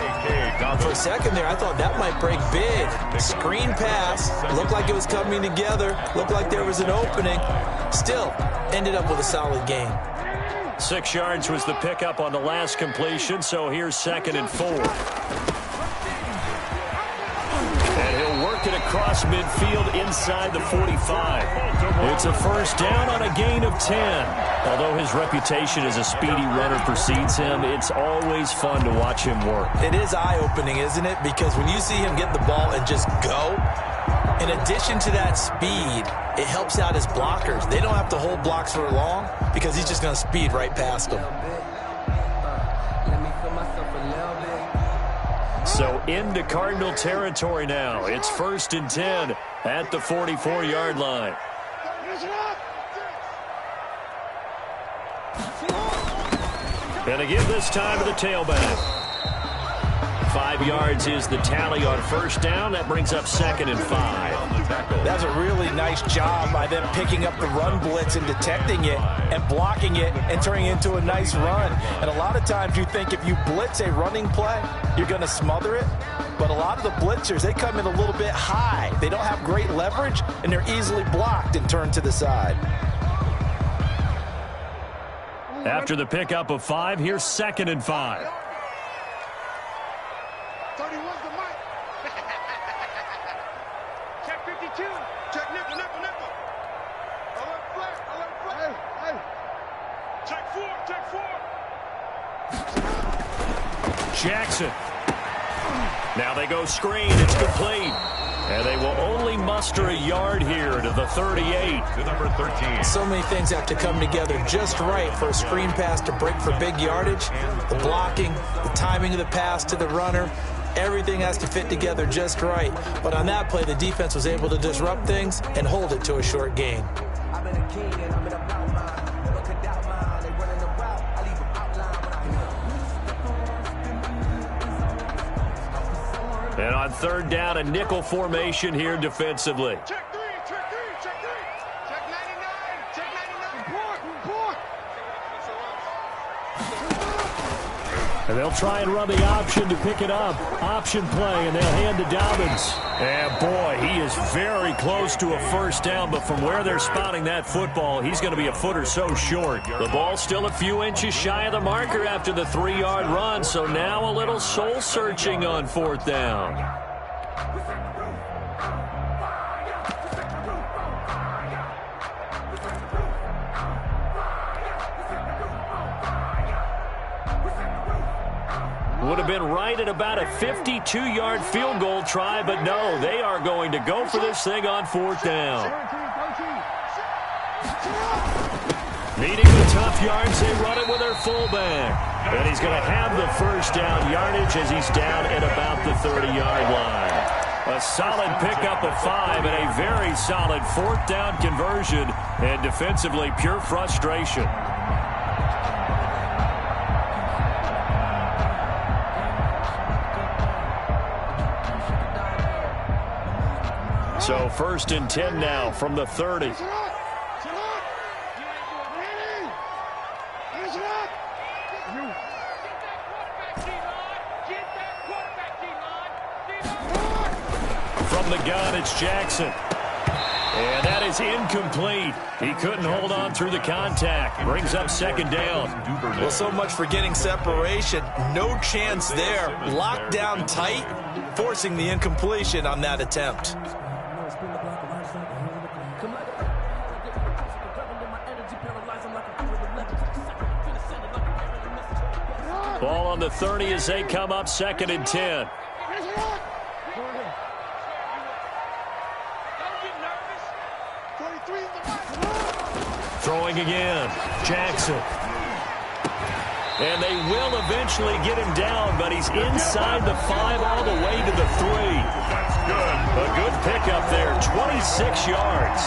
For a second there, I thought that might break big. Screen pass. Looked like it was coming together. Looked like there was an opening. Still, ended up with a solid gain. 6 yards was the pickup on the last completion, so here's 2nd and 4. And he'll work it across midfield inside the 45. It's a first down on a gain of 10. Although his reputation as a speedy runner precedes him, it's always fun to watch him work. It is eye-opening, isn't it? Because when you see him get the ball and just go, in addition to that speed, it helps out his blockers. They don't have to hold blocks for long because he's just going to speed right past them. So into Cardinal territory now. It's 1st and 10 at the 44-yard line. And again this time to the tailback. 5 yards is the tally on first down. That brings up 2nd and 5. That's a really nice job by them picking up the run blitz and detecting it and blocking it and turning it into a nice run. And a lot of times you think if you blitz a running play, you're going to smother it. But a lot of the blitzers, they come in a little bit high. They don't have great leverage, and they're easily blocked and turned to the side. After the pickup of 5, here's 2nd and 5. Check 52. Check nickel. Alert flat. Hey. Check 4. Jackson. Now they go screen. It's complete. And they will only muster a yard here to the 38. To number 13. So many things have to come together just right for a screen pass to break for big yardage. The blocking, the timing of the pass to the runner, everything has to fit together just right. But on that play, the defense was able to disrupt things and hold it to a short gain. And on 3rd down, a nickel formation here defensively. Check 3. Check 99. And they'll try and run the option to pick it up. Option play, and they'll hand to Dobbins. And, boy, he is very close to a first down, but from where they're spotting that football, he's going to be a foot or so short. The ball's still a few inches shy of the marker after the 3-yard run, so now a little soul-searching on 4th down. Would have been right at about a 52-yard field goal try, but no, they are going to go for this thing on 4th down. Needing the tough yards, they run it with their fullback. And he's going to have the first down yardage as he's down at about the 30-yard line. A solid pickup of 5 and a very solid 4th down conversion, and defensively pure frustration. So 1st and 10 now from the 30. From the gun, it's Jackson. And that is incomplete. He couldn't hold on through the contact. Brings up 2nd down. Well, so much for getting separation. No chance there. Locked down tight, forcing the incompletion on that attempt. Ball on the 30 as they come up 2nd and 10. Throwing again. Jackson. And they will eventually get him down, but he's inside the 5 all the way to the 3. That's good. A good pickup there, 26 yards.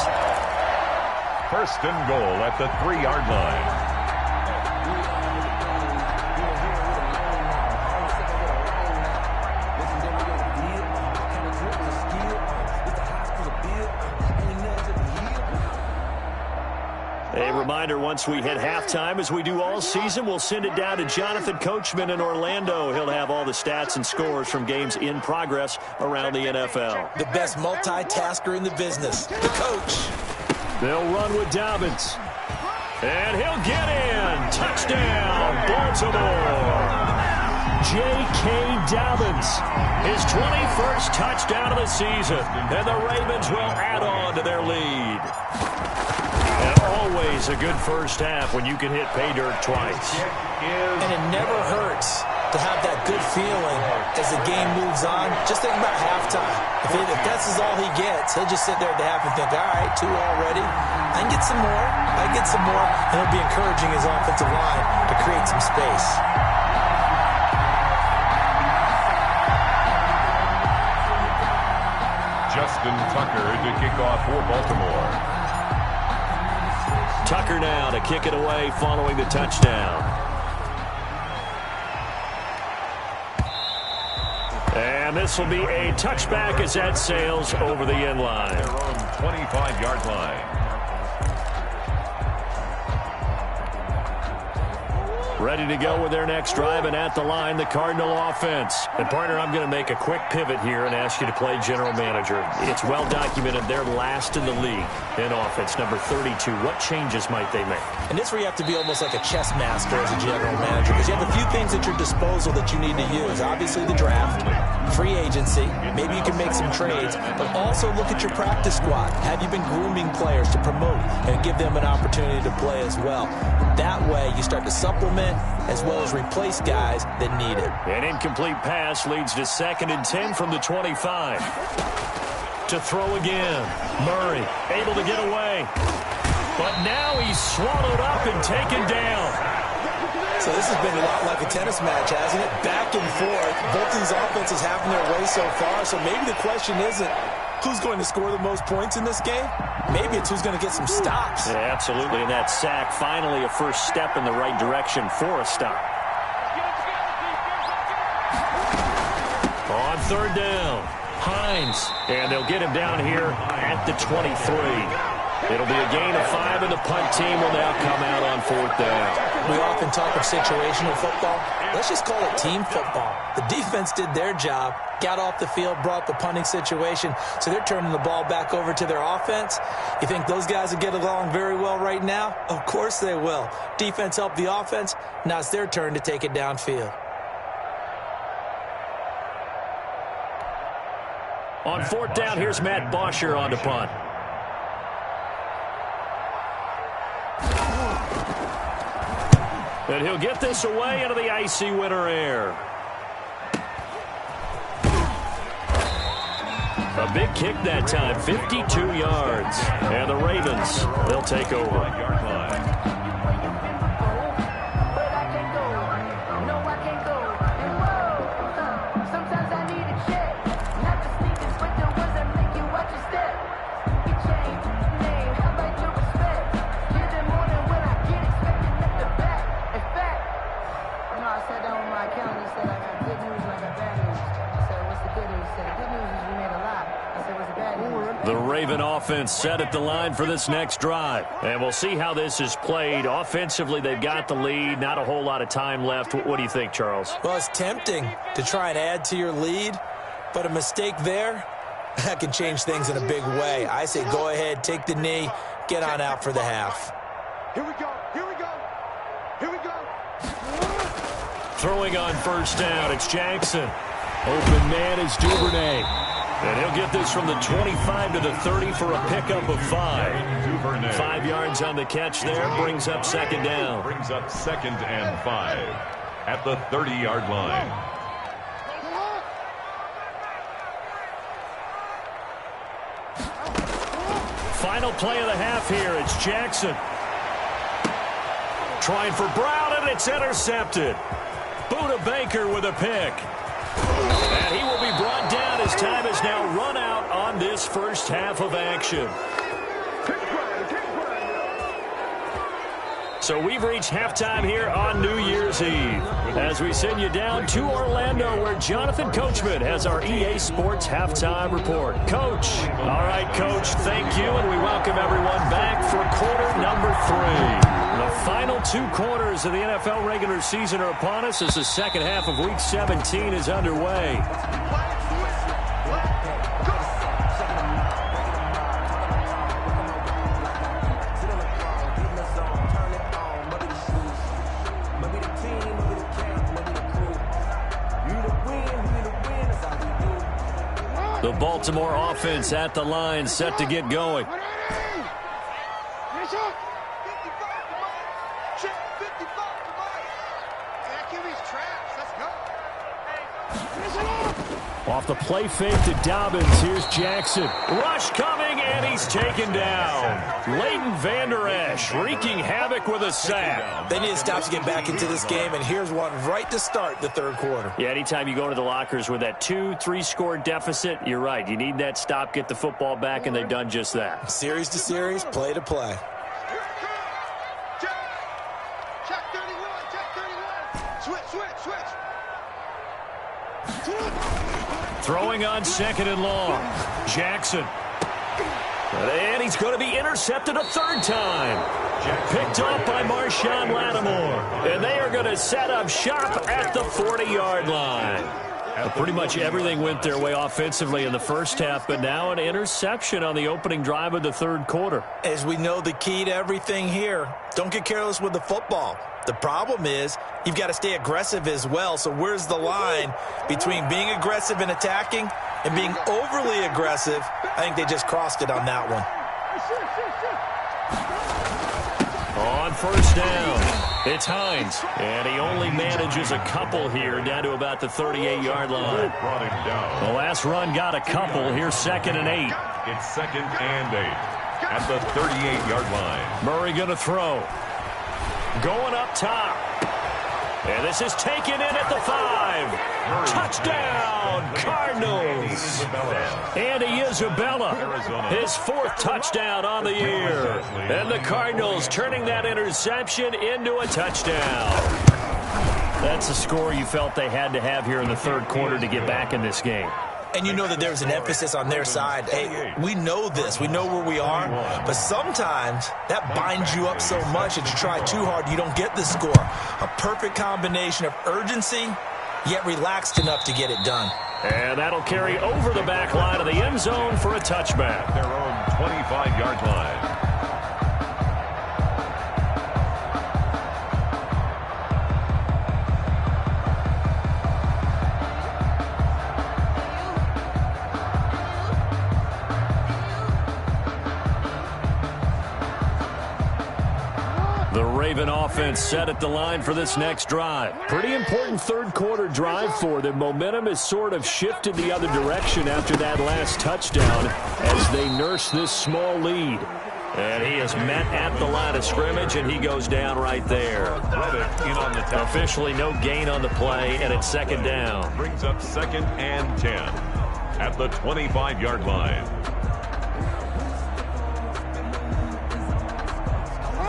1st and goal at the 3-yard line. A reminder, once we hit halftime, as we do all season, we'll send it down to Jonathan Coachman in Orlando. He'll have all the stats and scores from games in progress around the NFL. The best multitasker in the business, the coach. They'll run with Dobbins. And he'll get in. Touchdown, Baltimore. J.K. Dobbins, his 21st touchdown of the season. And the Ravens will add on to their lead. And always a good first half when you can hit pay dirt twice. And it never hurts to have that good feeling as the game moves on. Just think about halftime. If that's all he gets, he'll just sit there at the half and think, all right, 2 already. I can get some more. I can get some more. And he'll be encouraging his offensive line to create some space. Justin Tucker to kick off for Baltimore. Tucker now to kick it away following the touchdown. And this will be a touchback as that sails over the end line. Their own 25-yard line. Ready to go with their next drive, and at the line, the Cardinal offense. And, partner, I'm going to make a quick pivot here and ask you to play general manager. It's well documented they're last in the league in offense, number 32. What changes might they make? And this is where you have to be almost like a chess master as a general manager, because you have a few things at your disposal that you need to use. Obviously, the draft, free agency, maybe you can make some trades, but also look at your practice squad. Have you been grooming players to promote and give them an opportunity to play as well? That way, you start to supplement as well as replace guys that need it. An incomplete pass leads to 2nd and 10 from the 25. To throw again. Murray able to get away. But now he's swallowed up and taken down. So this has been a lot like a tennis match, hasn't it? Back and forth. Both these offenses having their way so far. So maybe the question isn't who's going to score the most points in this game. Maybe it's who's going to get some stops. Yeah, absolutely. And that sack, finally a first step in the right direction for a stop. On 3rd down, Hines. And they'll get him down here at the 23. It'll be a gain of 5, and the punt team will now come out on 4th down. We often talk of situational football. Let's just call it team football. The defense did their job, got off the field, brought the punting situation, so they're turning the ball back over to their offense. You think those guys will get along very well right now? Of course they will. Defense helped the offense. Now it's their turn to take it downfield. On 4th down, here's Matt Bosher on the punt. And he'll get this away into the icy winter air. A big kick that time, 52 yards. And the Ravens, they'll take over. The Raven offense set at the line for this next drive. And we'll see how this is played. Offensively, they've got the lead. Not a whole lot of time left. What do you think, Charles? Well, it's tempting to try and add to your lead, but a mistake there, that can change things in a big way. I say go ahead, take the knee, get on out for the half. Here we go. Here we go. Here we go. Throwing on 1st down, it's Jackson. Open man is Duvernay. And he'll get this from the 25 to the 30 for a pickup of 5. 5 yards on the catch there, brings up 2nd down. Brings up 2nd and 5 at the 30-yard line. Final play of the half here, it's Jackson. Trying for Brown, and it's intercepted. Buda Baker with a pick. And he will be brought down as time has now run out on this first half of action. So we've reached halftime here on New Year's Eve as we send you down to Orlando where Jonathan Coachman has our EA Sports Halftime Report. Coach. All right, Coach, thank you, and we welcome everyone back for quarter number 3. The final 2 quarters of the NFL regular season are upon us as the second half of Week 17 is underway. The Baltimore offense at the line, set to get going. Off the play fake to Dobbins. Here's Jackson. Rush coming, and he's taken down. Leighton Vander Esch wreaking havoc with a sack. They need to stop to get back into this game, and here's one right to start the 3rd quarter. Yeah, anytime you go to the lockers with that 2-3 score deficit, you're right. You need that stop, get the football back, and they've done just that. Series to series, play to play. Check 31, check 31. Switch. Throwing on 2nd and long. Jackson. And he's going to be intercepted a 3rd time. Picked off by Marshawn Lattimore. And they are going to set up shop at the 40-yard line. Pretty much everything went their way offensively in the first half, but now an interception on the opening drive of the 3rd quarter. As we know, the key to everything here, don't get careless with the football. The problem is you've got to stay aggressive as well. So where's the line between being aggressive and attacking and being overly aggressive? I think they just crossed it on that one. On 1st down, it's Hines. And he only manages a couple here down to about the 38-yard line. The last run got a couple. Here's 2nd and 8. It's 2nd and 8 at the 38-yard line. Murray going to throw. Going up top. And this is taken in at the 5. Touchdown, Cardinals. Andy Isabella, his 4th touchdown on the year. And the Cardinals turning that interception into a touchdown. That's a score you felt they had to have here in the 3rd quarter to get back in this game. And you know that there's an emphasis on their side. Hey, we know this. We know where we are. But sometimes that binds you up so much that you try too hard, you don't get the score. A perfect combination of urgency, yet relaxed enough to get it done. And that'll carry over the back line of the end zone for a touchback. Their own 25-yard line. The Raven offense set at the line for this next drive. Pretty important third quarter drive for them. Momentum has sort of shifted the other direction after that last touchdown as they nurse this small lead. And he is met at the line of scrimmage, and he goes down right there. In on the tackle. Officially no gain on the play, and it's second down. Brings up 2nd and 10 at the 25-yard line.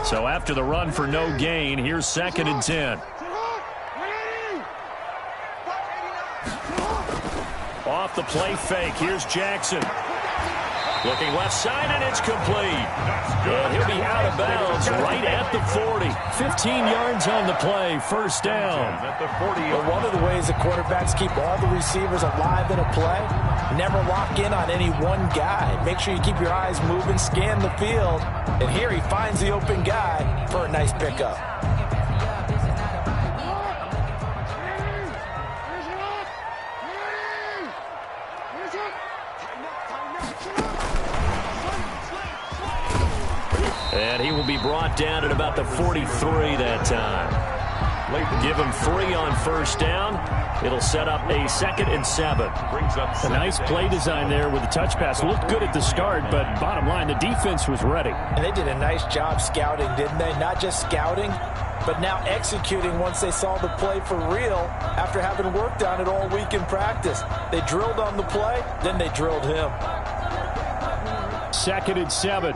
So after the run for no gain, here's 2nd and 10. Off the play fake, here's Jackson. Looking left side, and it's complete. And he'll be out of bounds right at the 40. 15 yards on the play, first down. At the 40. But one of the ways the quarterbacks keep all the receivers alive in a play, never lock in on any one guy. Make sure you keep your eyes moving, scan the field. And here he finds the open guy for a nice pickup. And he will be brought down at about the 43 that time. Give him 3 on first down. It'll set up a 2nd and 7. A nice play design there with the touch pass. Looked good at the start, but bottom line, the defense was ready. And they did a nice job scouting, didn't they? Not just scouting, but now executing once they saw the play for real after having worked on it all week in practice. They drilled on the play, then they drilled him. 2nd and 7.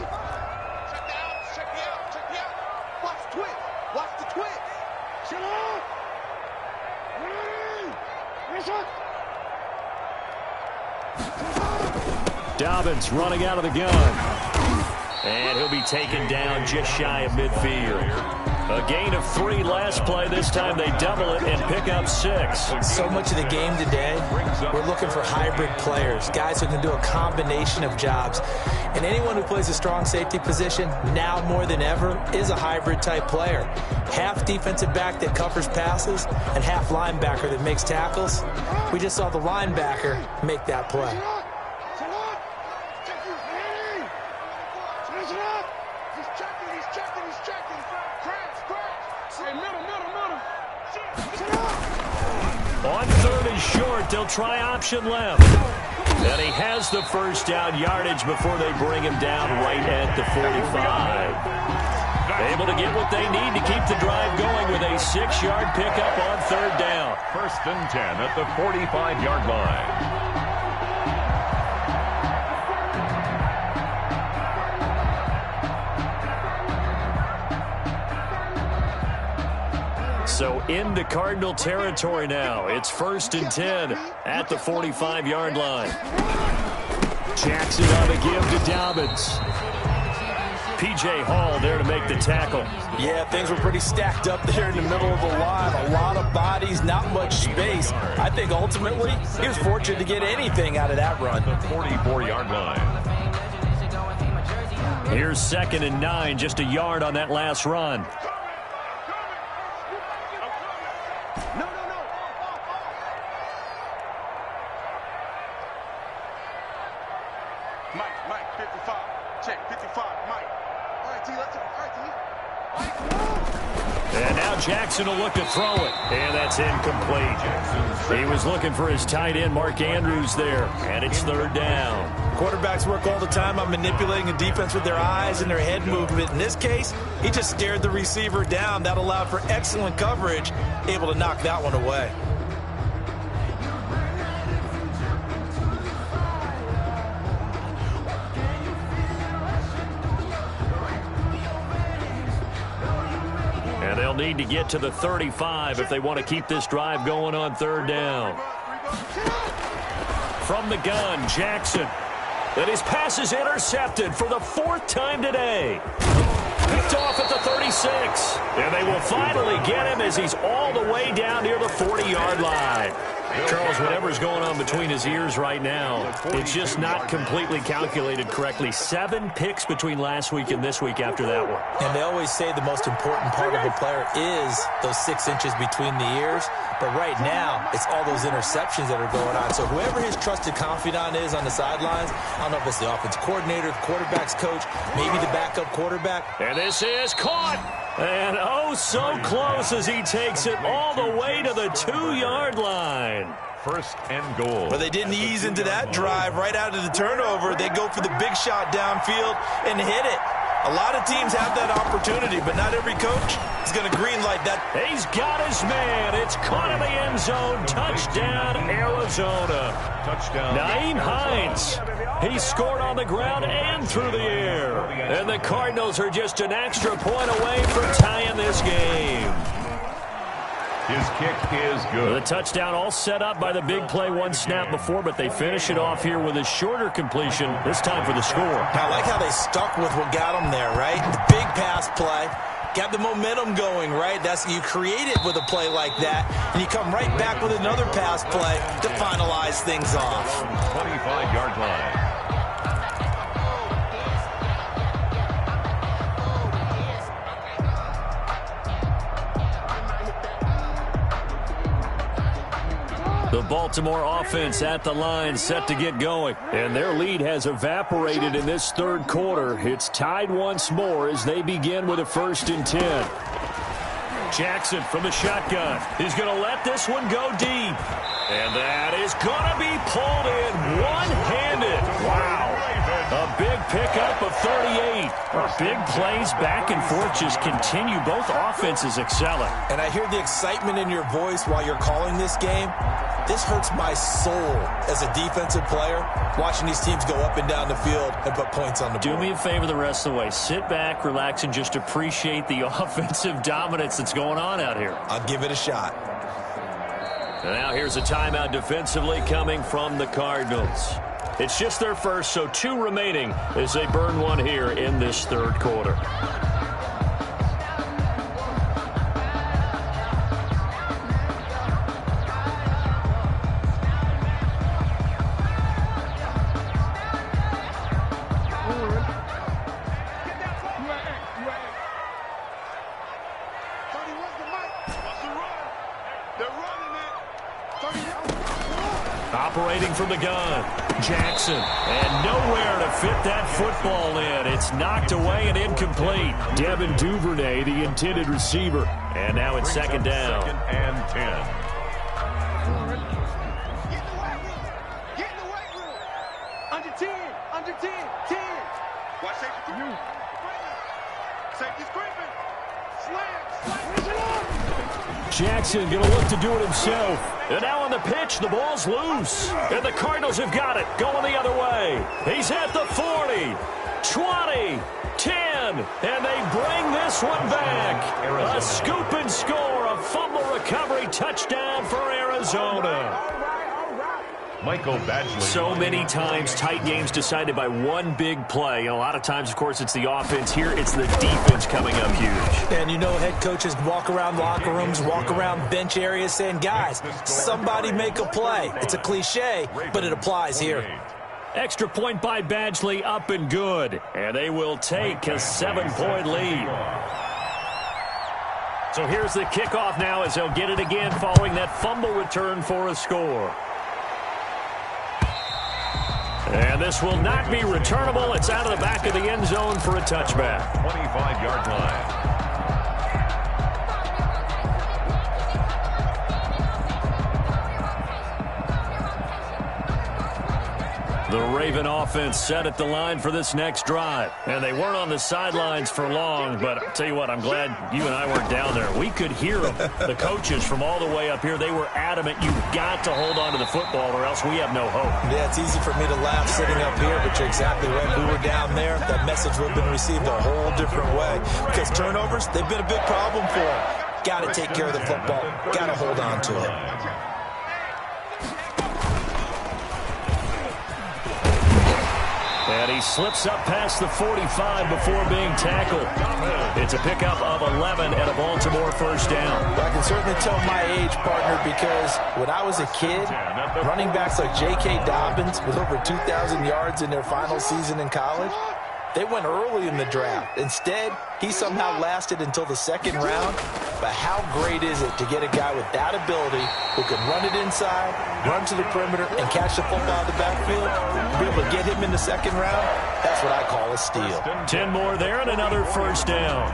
Dobbins running out of the gun. And he'll be taken down just shy of midfield. A gain of 3 last play. This time they double it and pick up 6. So much of the game today, we're looking for hybrid players, guys who can do a combination of jobs. And anyone who plays a strong safety position, now more than ever, is a hybrid type player. Half defensive back that covers passes and half linebacker that makes tackles. We just saw the linebacker make that play. On 3rd and short, they'll try option left. And he has the first down yardage before they bring him down right at the 45. Able to get what they need to keep the drive going with a 6-yard pickup on 3rd down. 1st and 10 at the 45-yard line. So into Cardinal territory now. It's 1st and 10 at the 45-yard line. Jackson on the give to Dobbins. P.J. Hall there to make the tackle. Yeah, things were pretty stacked up there in the middle of the line. A lot of bodies, not much space. I think ultimately he was fortunate to get anything out of that run. The 44-yard line. Here's 2nd and 9, just a yard on that last run. And now Jackson will look to throw it. And that's incomplete. He was looking for his tight end, Mark Andrews, there. And it's 3rd down. Quarterbacks work all the time on manipulating a defense with their eyes and their head movement. In this case, he just stared the receiver down. That allowed for excellent coverage, able to knock that one away. And they'll need to get to the 35 if they want to keep this drive going on 3rd down. from the gun, Jackson. And his pass is intercepted for the 4th time today. Picked off at the 36. And they will finally get him as he's all the way down near the 40-yard line. Charles, whatever's going on between his ears right now, it's just not completely calculated correctly. 7 picks between last week and this week after that one. And they always say the most important part of a player is those 6 inches between the ears. But right now, it's all those interceptions that are going on. So whoever his trusted confidant is on the sidelines, I don't know if it's the offensive coordinator, the quarterback's coach, maybe the backup quarterback. And this is caught. And oh, so close as he takes it all the way to the 2-yard line. 1st and goal. Well, they didn't ease into that drive right out of the turnover. They go for the big shot downfield and hit it. A lot of teams have that opportunity, but not every coach is going to greenlight that. He's got his man. It's caught in the end zone. Touchdown, Arizona. Touchdown. Nyheim Hines. He scored on the ground and through the air. And the Cardinals are just an extra point away from tying this game. His kick is good. The touchdown all set up by the big play 1 snap before, but they finish it off here with a shorter completion, this time for the score. I like how they stuck with what got them there, right? The big pass play, got the momentum going, right? That's you create it with a play like that, and you come right back with another pass play to finalize things off. 25-yard line. The Baltimore offense at the line, set to get going. And their lead has evaporated in this 3rd quarter. It's tied once more as they begin with a 1st and 10. Jackson from the shotgun. He's going to let this one go deep. And that is going to be pulled in one-handed. Wow. A big pickup of 38. Big plays back and forth just continue. Both offenses excelling. And I hear the excitement in your voice while you're calling this game. This hurts my soul as a defensive player, watching these teams go up and down the field and put points on the board. Do me a favor the rest of the way. Sit back, relax, and just appreciate the offensive dominance that's going on out here. I'll give it a shot. And now here's a timeout defensively coming from the Cardinals. It's just their first, so 2 remaining as they burn one here in this 3rd quarter. Operating from the gun, Jackson, and nowhere to fit that football in. It's knocked away and incomplete. Devin Duvernay, the intended receiver. And now it's 2nd down. 2nd and 10. Get in the weight room. Under 10, under 10, 10. Watch safety creeping. Safety's creeping. Slam. Jackson going to look to do it himself. And now on the pitch, the ball's loose. And the Cardinals have got it, going the other way. He's at the 40, 20, 10, and they bring this one back. A scoop and score, a fumble recovery touchdown for Arizona. Michael Badgley. So many times tight games decided by one big play. A lot of times, of course, it's the offense. Here, it's the defense coming up huge. And you know head coaches walk around locker rooms, walk around bench areas saying, guys, somebody make a play. It's a cliche, but it applies here. Extra point by Badgley, up and good. And they will take a 7-point lead. So here's the kickoff now as they'll get it again following that fumble return for a score. And this will not be returnable. It's out of the back of the end zone for a touchback. 25-yard line. The Raven offense set at the line for this next drive. And they weren't on the sidelines for long, but I'll tell you what, I'm glad you and I weren't down there. We could hear them, the coaches from all the way up here. They were adamant, you've got to hold on to the football or else we have no hope. Yeah, it's easy for me to laugh sitting up here, but you're exactly right. If we were down there, that message would have been received a whole different way. Because turnovers, they've been a big problem for them. Got to take care of the football. Got to hold on to it. And he slips up past the 45 before being tackled. It's a pickup of 11 and a Baltimore first down. Well, I can certainly tell my age, partner, because when I was a kid, running backs like J.K. Dobbins with over 2,000 yards in their final season in college, they went early in the draft. Instead, he somehow lasted until the second round. But how great is it to get a guy with that ability who can run it inside, run to the perimeter, and catch the football out of the backfield? Be able to get him in the second round, that's what I call a steal. 10 more there and another first down.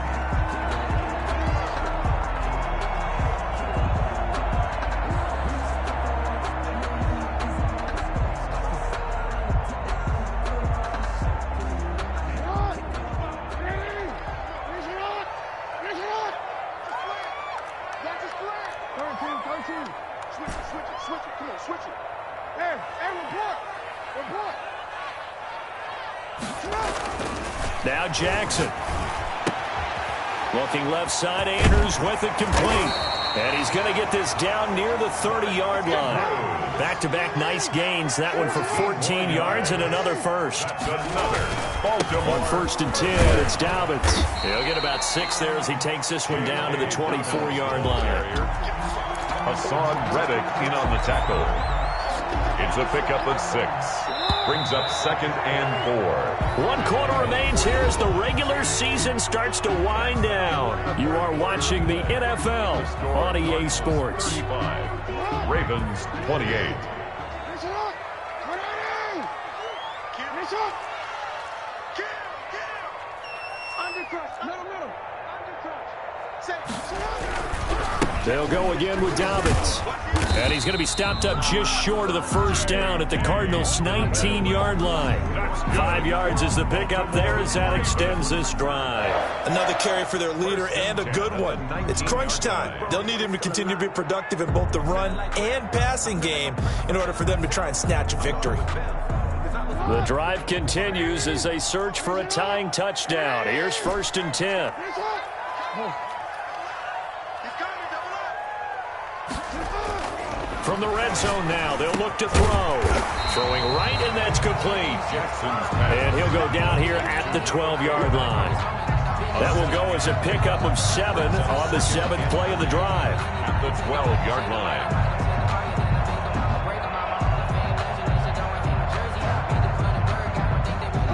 Now Jackson. Looking left side, Andrews with it complete. And he's going to get this down near the 30-yard line. Back-to-back nice gains. That one for 14 yards and another first. On first and 10, it's Dobbins. He'll get about 6 there as he takes this one down to the 24-yard line. Hassan Reddick in on the tackle. It's a pickup of 6. Brings up 2nd and 4. 1 quarter remains here as the regular season starts to wind down. You are watching the NFL on EA Sports. 35. Ravens 28. They'll go again with Dobbins. And he's going to be stopped up just short of the first down at the Cardinals' 19-yard line. 5 yards is the pickup there as that extends this drive. Another carry for their leader and a good one. It's crunch time. They'll need him to continue to be productive in both the run and passing game in order for them to try and snatch a victory. The drive continues as they search for a tying touchdown. Here's first and 10. From the red zone now, they'll look to throw. Throwing right, and that's complete. And he'll go down here at the 12-yard line. That will go as a pickup of 7 on the 7th play of the drive. At the 12-yard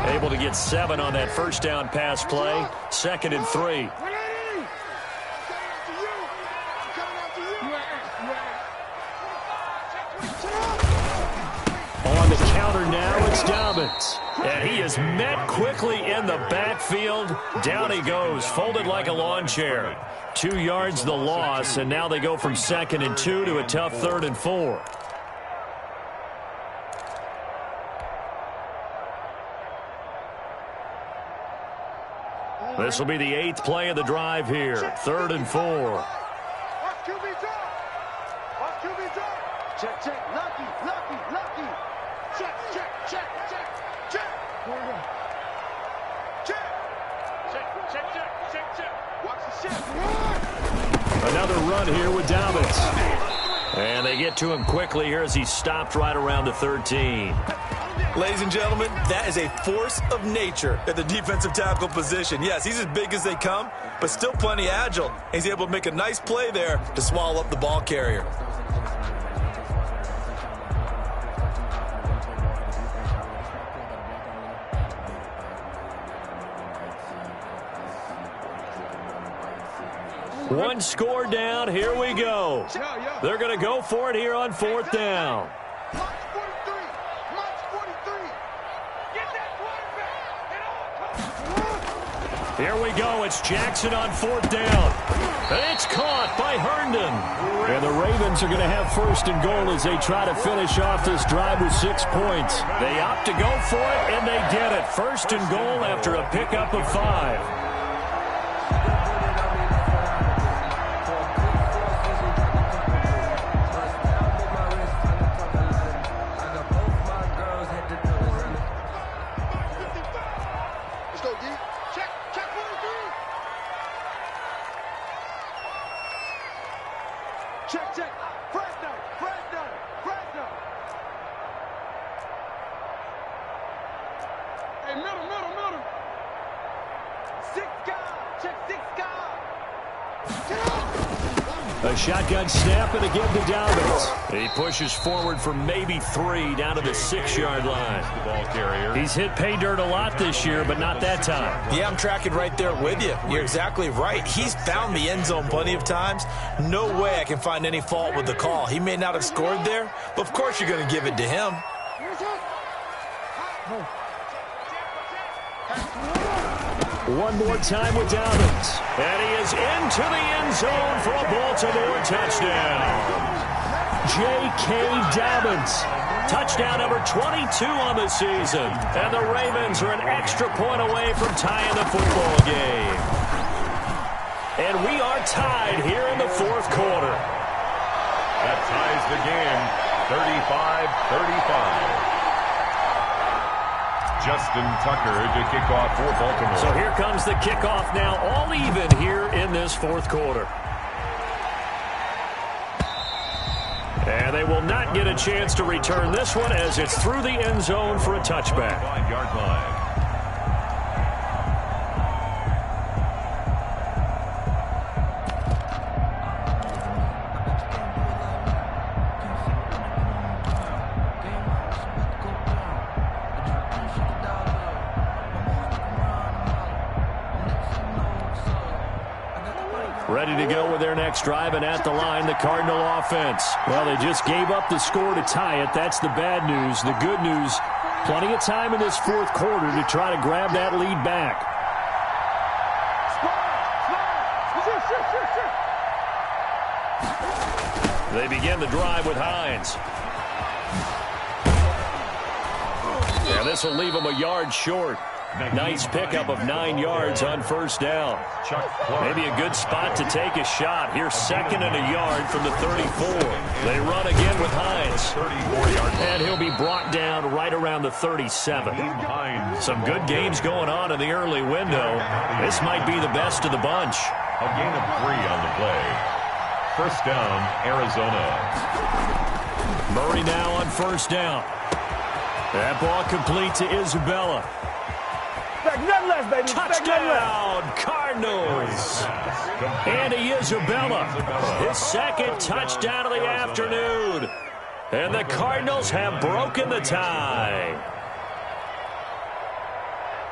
line. Able to get 7 on that first down pass play. 2nd and 3. On the counter now, it's Dobbins. And he is met quickly in the backfield. Down he goes, folded like a lawn chair. 2 yards the loss, and now they go from 2nd and 2 to a tough 3rd and 4. This will be the 8th play of the drive here. 3rd and 4. Check, check, lucky, lucky, lucky. Check, check, check, check, check. Check. Check, check, check, check, check. Watch the shit. Another run here with Dobbins. And they get to him quickly here as he stopped right around the 13. Ladies and gentlemen, that is a force of nature at the defensive tackle position. Yes, he's as big as they come, but still plenty agile. He's able to make a nice play there to swallow up the ball carrier. One score down. Here we go. They're going to go for it here on 4th down. Here we go. It's Jackson on 4th down. And it's caught by Herndon. And the Ravens are going to have 1st and goal as they try to finish off this drive with 6 points. They opt to go for it, and they get it. 1st and goal after a pickup of 5. Check, check. Fresno, Fresno, Fresno. A shotgun snap and a give to Dobbins. He pushes forward for maybe 3 down to the 6-yard line. The ball carrier. He's hit pay dirt a lot this year, but not that time. Yeah, I'm tracking right there with you. You're exactly right. He's found the end zone plenty of times. No way I can find any fault with the call. He may not have scored there, but of course you're going to give it to him. One more time with Dobbins. And he is into the end zone for a Baltimore touchdown. J.K. Dobbins. Touchdown number 22 on the season. And the Ravens are an extra point away from tying the football game. And we are tied here in the fourth quarter. That ties the game 35-35. Justin Tucker to kick off for Baltimore. So here comes the kickoff now, all even here in this fourth quarter. And they will not get a chance to return this one as it's through the end zone for a touchback. 5-yard line. Ready to go with their next drive, and at the line, the Cardinal offense. Well, they just gave up the score to tie it. That's the bad news. The good news, plenty of time in this fourth quarter to try to grab that lead back. They begin the drive with Hines. And this will leave them a yard short. Nice pickup of 9 yards on first down. Maybe a good spot to take a shot. Here's 2nd and a yard from the 34. They run again with Hines. And he'll be brought down right around the 37. Some good games going on in the early window. This might be the best of the bunch. A gain of 3 on the play. First down, Arizona. Murray now on first down. That ball complete to Isabella. Nothing less, baby. Touchdown, Cardinals. Andy Isabella, his 2nd touchdown of the afternoon. And the Cardinals have broken the tie.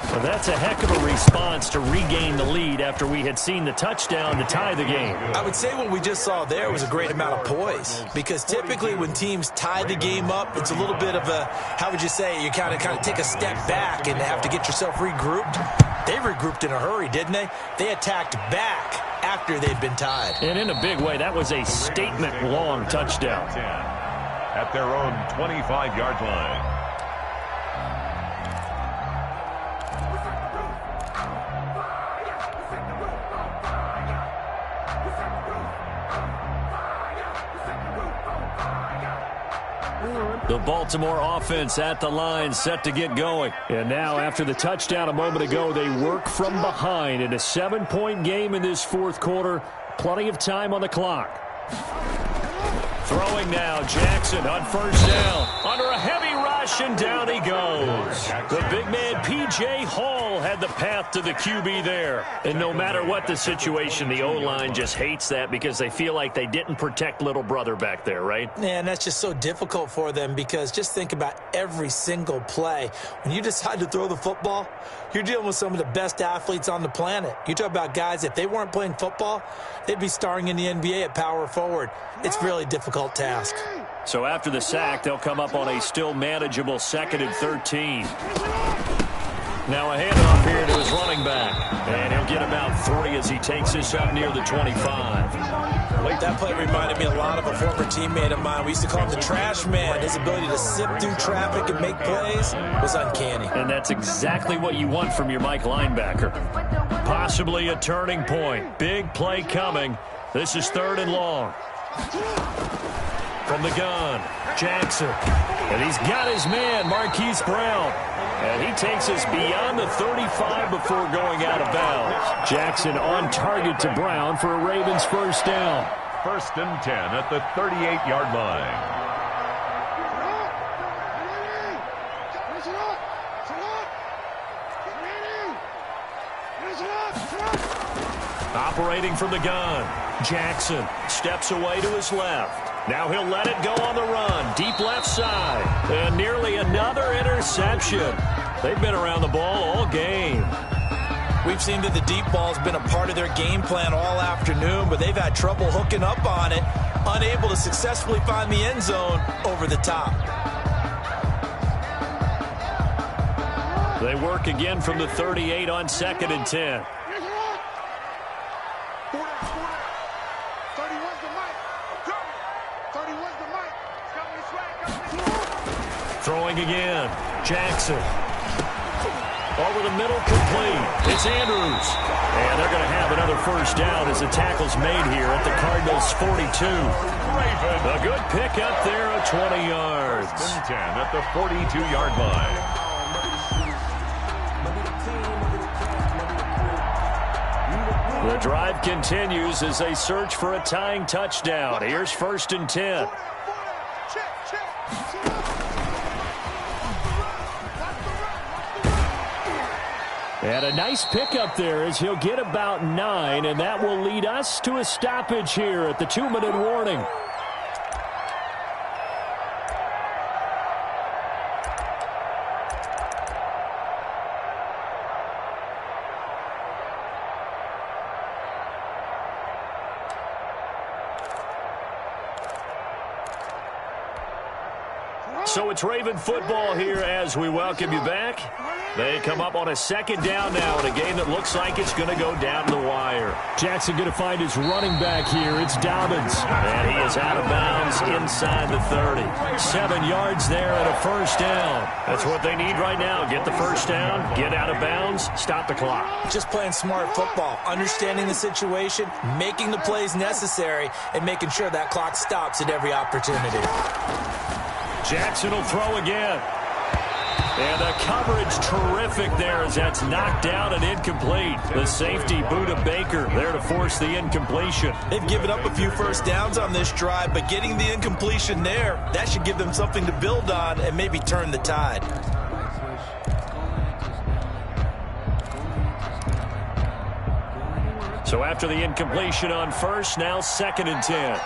Well, that's a heck of a response to regain the lead after we had seen the touchdown to tie the game. I would say what we just saw there was a great amount of poise, because typically when teams tie the game up, it's a little bit of a, how would you say, you kind of take a step back and have to get yourself regrouped. They regrouped in a hurry, didn't they? They attacked back after they'd been tied. And in a big way, that was a statement-long touchdown. At their own 25-yard line. The Baltimore offense at the line, set to get going. And now, after the touchdown a moment ago, they work from behind in a 7-point game in this fourth quarter. Plenty of time on the clock. Throwing now, Jackson on first down. Under a heavy rush, and down he goes. The big man, P.J. Hall, had the path to the QB there. And no matter what the situation, the O-line just hates that because they feel like they didn't protect little brother back there, right? Man, that's just so difficult for them, because just think about every single play. When you decide to throw the football, you're dealing with some of the best athletes on the planet. You talk about guys, if they weren't playing football, they'd be starring in the NBA at power forward. It's a really difficult task. So after the sack, they'll come up on a still manageable 2nd and 13. Now a handoff here to his running back. And he'll get about 3 as he takes this up near the 25. That play reminded me a lot of a former teammate of mine. We used to call him the trash man. His ability to sift through traffic and make plays was uncanny. And that's exactly what you want from your Mike linebacker. Possibly a turning point. Big play coming. This is 3rd and long. From the gun, Jackson. And he's got his man, Marquise Brown. And he takes us beyond the 35 before going out of bounds. Jackson on target to Brown for a Ravens first down. 1st and 10 at the 38-yard line. Operating from the gun, Jackson steps away to his left. Now he'll let it go on the run, deep left side, and nearly another interception. They've been around the ball all game. We've seen that the deep ball has been a part of their game plan all afternoon, but they've had trouble hooking up on it, unable to successfully find the end zone over the top. They work again from the 38 on 2nd and 10. Throwing again, Jackson. Over the middle, complete. It's Andrews. And they're going to have another first down as the tackle's made here at the Cardinals' 42. A good pickup there of 20 yards. 10 at the 42-yard line. The drive continues as they search for a tying touchdown. Here's 1st and 10. And a nice pickup there as he'll get about 9, and that will lead us to a stoppage here at the 2-minute warning. So it's Raven football here as we welcome you back. They come up on a 2nd down now in a game that looks like it's going to go down the wire. Jackson going to find his running back here. It's Dobbins. And he is out of bounds inside the 30. 7 yards there and a first down. That's what they need right now. Get the first down, get out of bounds, stop the clock. Just playing smart football, understanding the situation, making the plays necessary, and making sure that clock stops at every opportunity. Jackson will throw again. And the coverage terrific there as that's knocked down and incomplete. The safety, Buda Baker, there to force the incompletion. They've given up a few first downs on this drive, but getting the incompletion there, that should give them something to build on and maybe turn the tide. So after the incompletion on first, now 2nd and 10.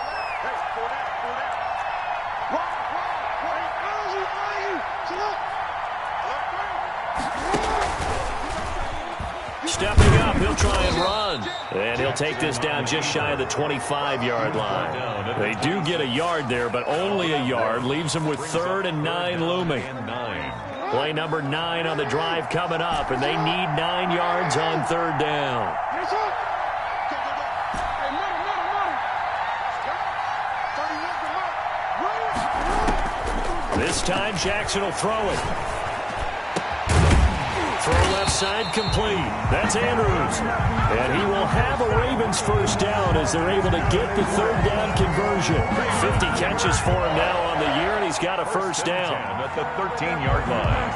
Stepping up, he'll try and run. And he'll take this down just shy of the 25-yard line. They do get a yard there, but only a yard. Leaves them with 3rd and 9 looming. Play number 9 on the drive coming up, and they need 9 yards on 3rd down. This time, Jackson will throw it. Throw left side complete. That's Andrews. And he will have a Ravens first down as they're able to get the 3rd down conversion. 50 catches for him now on the year, and he's got a first down. At the 13-yard line.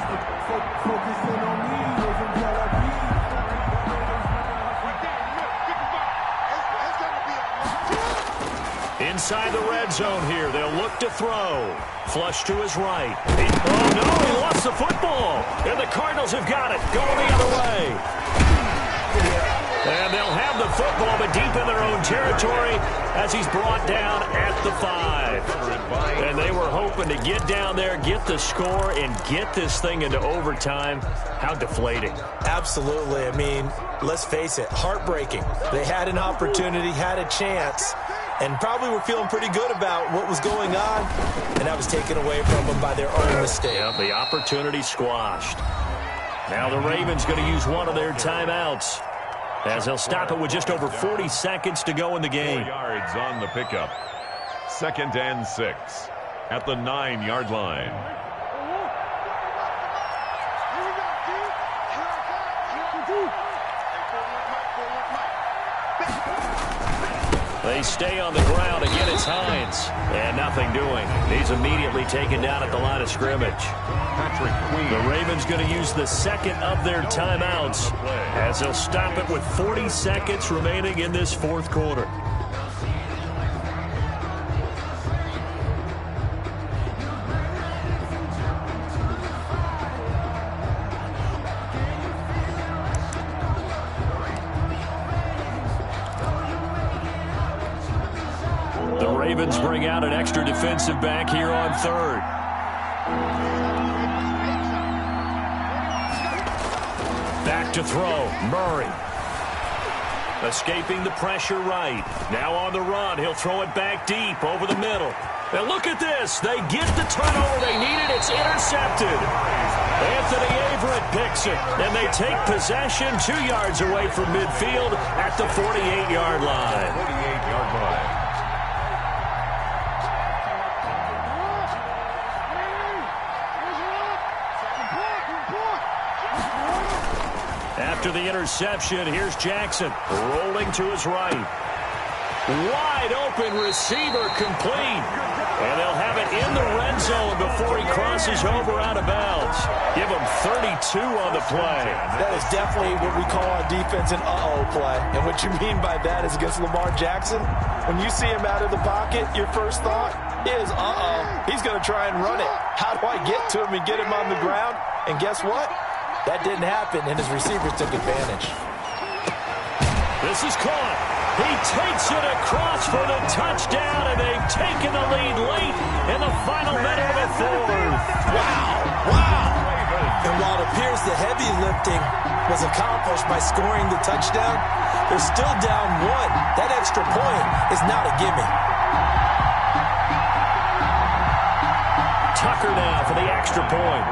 Inside the red zone here, they'll look to throw. Flush to his right. Oh, no, he lost the football. And the Cardinals have got it, going the other way. And they'll have the football, but deep in their own territory as he's brought down at the 5. And they were hoping to get down there, get the score, and get this thing into overtime. How deflating. Absolutely. I mean, let's face it, heartbreaking. They had an opportunity, had a chance, and probably were feeling pretty good about what was going on, and that was taken away from them by their own mistake. Yeah, the opportunity squashed. Now the Ravens going to use one of their timeouts as they'll stop it with just over 40 seconds to go in the game. 4 yards on the pickup. 2nd and 6 at the 9-yard line. They stay on the ground. Again, it's Hines. And nothing doing. He's immediately taken down at the line of scrimmage. The Ravens going to use the 2nd of their timeouts as they'll stop it with 40 seconds remaining in this 4th quarter. Ravens bring out an extra defensive back here on third. Back to throw, Murray. Escaping the pressure right. Now on the run, he'll throw it back deep over the middle. And look at this. They get the turnover they needed. It's intercepted. Anthony Averett picks it, and they take possession 2 yards away from midfield at the 48-yard line. 48-yard line. After the interception, here's Jackson rolling to his right. Wide open receiver complete. And they'll have it in the red zone before he crosses over out of bounds. Give him 32 on the play. That is definitely what we call on defense an uh-oh play. And what you mean by that is against Lamar Jackson, when you see him out of the pocket, your first thought is, uh-oh, he's going to try and run it. How do I get to him and get him on the ground? And guess what? That didn't happen, and his receivers took advantage. This is caught. He takes it across for the touchdown, and they've taken the lead late in the final minute of the fourth. Wow. And while it appears the heavy lifting was accomplished by scoring the touchdown, they're still down 1. That extra point is not a gimme. Tucker now for the extra point.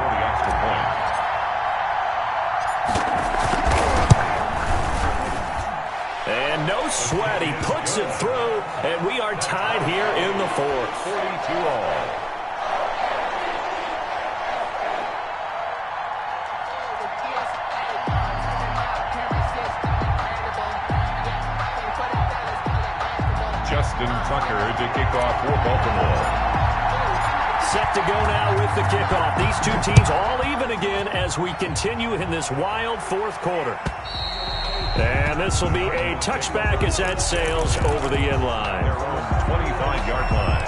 And no sweat, he puts it through, and we are tied here in the fourth. 42 all. Justin Tucker to kick off for Baltimore. Set to go now with the kickoff. These two teams all even again as we continue in this wild fourth quarter. And this will be a touchback as that sails over the end line. Their own 25-yard line.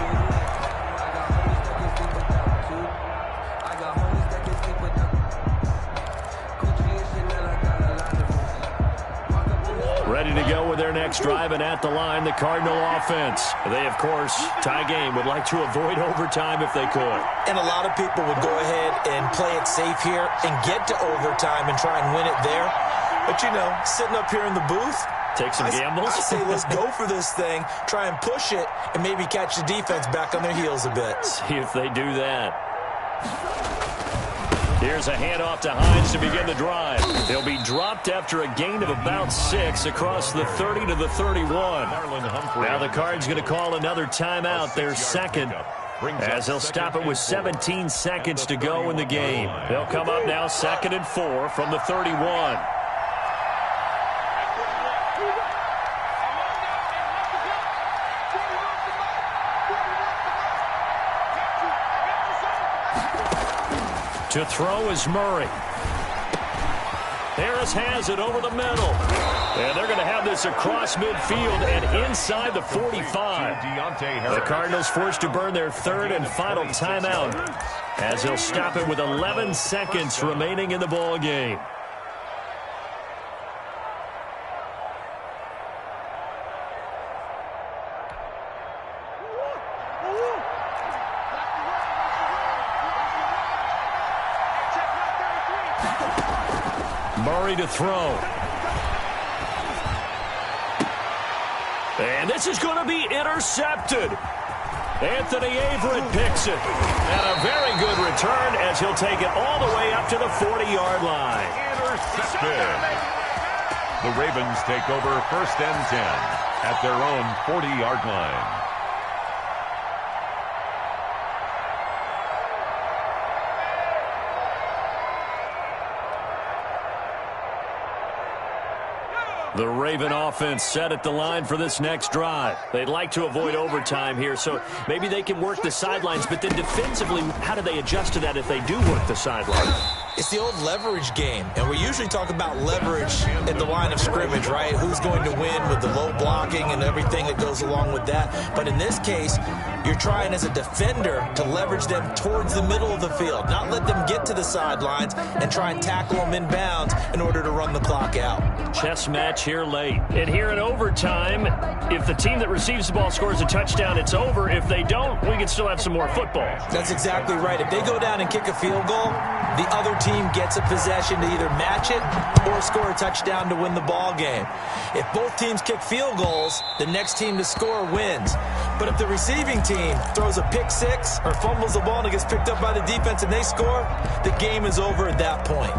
Ready to go with their next drive, and at the line, the Cardinal offense. They, of course, tie game, would like to avoid overtime if they could. And a lot of people would go ahead and play it safe here and get to overtime and try and win it there. But, you know, sitting up here in the booth, take some gambles. I say let's go for this thing, try and push it, and maybe catch the defense back on their heels a bit. See if they do that. Here's a handoff to Hines to begin the drive. They'll be dropped after a gain of about 6 across the 30 to the 31. Now the Cards going to call another timeout, their second, as they'll stop it with 17 seconds to go in the game. They'll come up now 2nd and 4 from the 31. To throw is Murray. Harris has it over the middle. And they're going to have this across midfield and inside the 45. The Cardinals forced to burn their third and final timeout as they'll stop it with 11 seconds remaining in the ball game. Murray to throw. And this is going to be intercepted. Anthony Averett picks it. And a very good return as he'll take it all the way up to the 40-yard line. Intercepted. The Ravens take over 1st and 10 at their own 40-yard line. The Raven offense set at the line for this next drive. They'd like to avoid overtime here, so maybe they can work the sidelines, but then defensively, how do they adjust to that if they do work the sideline? It's the old leverage game, and we usually talk about leverage at the line of scrimmage, right? Who's going to win with the low blocking and everything that goes along with that. But in this case, You're trying as a defender to leverage them towards the middle of the field, not let them get to the sidelines and try and tackle them inbounds in order to run the clock out. Chess match here late. And here in overtime, if the team that receives the ball scores a touchdown, it's over. If they don't, we can still have some more football. That's exactly right. If they go down and kick a field goal, the other team gets a possession to either match it or score a touchdown to win the ball game. If both teams kick field goals, the next team to score wins. But if the receiving team throws a pick six or fumbles the ball and it gets picked up by the defense and they score, the game is over at that point.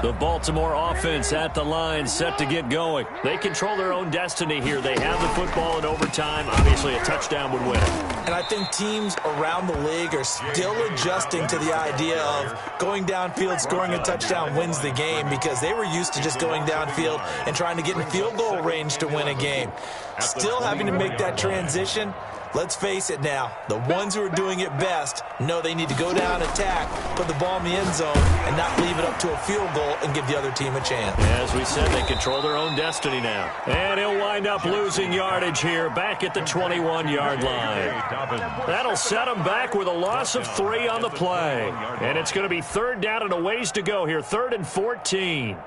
The Baltimore offense at the line, set to get going. They control their own destiny here. They have the football in overtime. Obviously, a touchdown would win it. And I think teams around the league are still adjusting to the idea of going downfield, scoring a touchdown wins the game, because they were used to just going downfield and trying to get in field goal range to win a game. Still having to make that transition. Let's face it now, the ones who are doing it best know they need to go down, attack, put the ball in the end zone, and not leave it up to a field goal and give the other team a chance. As we said, they control their own destiny now. And he'll wind up losing yardage here, back at the 21-yard line. That'll set him back with a loss of 3 on the play. And it's going to be third down and a ways to go here, 3rd and 14.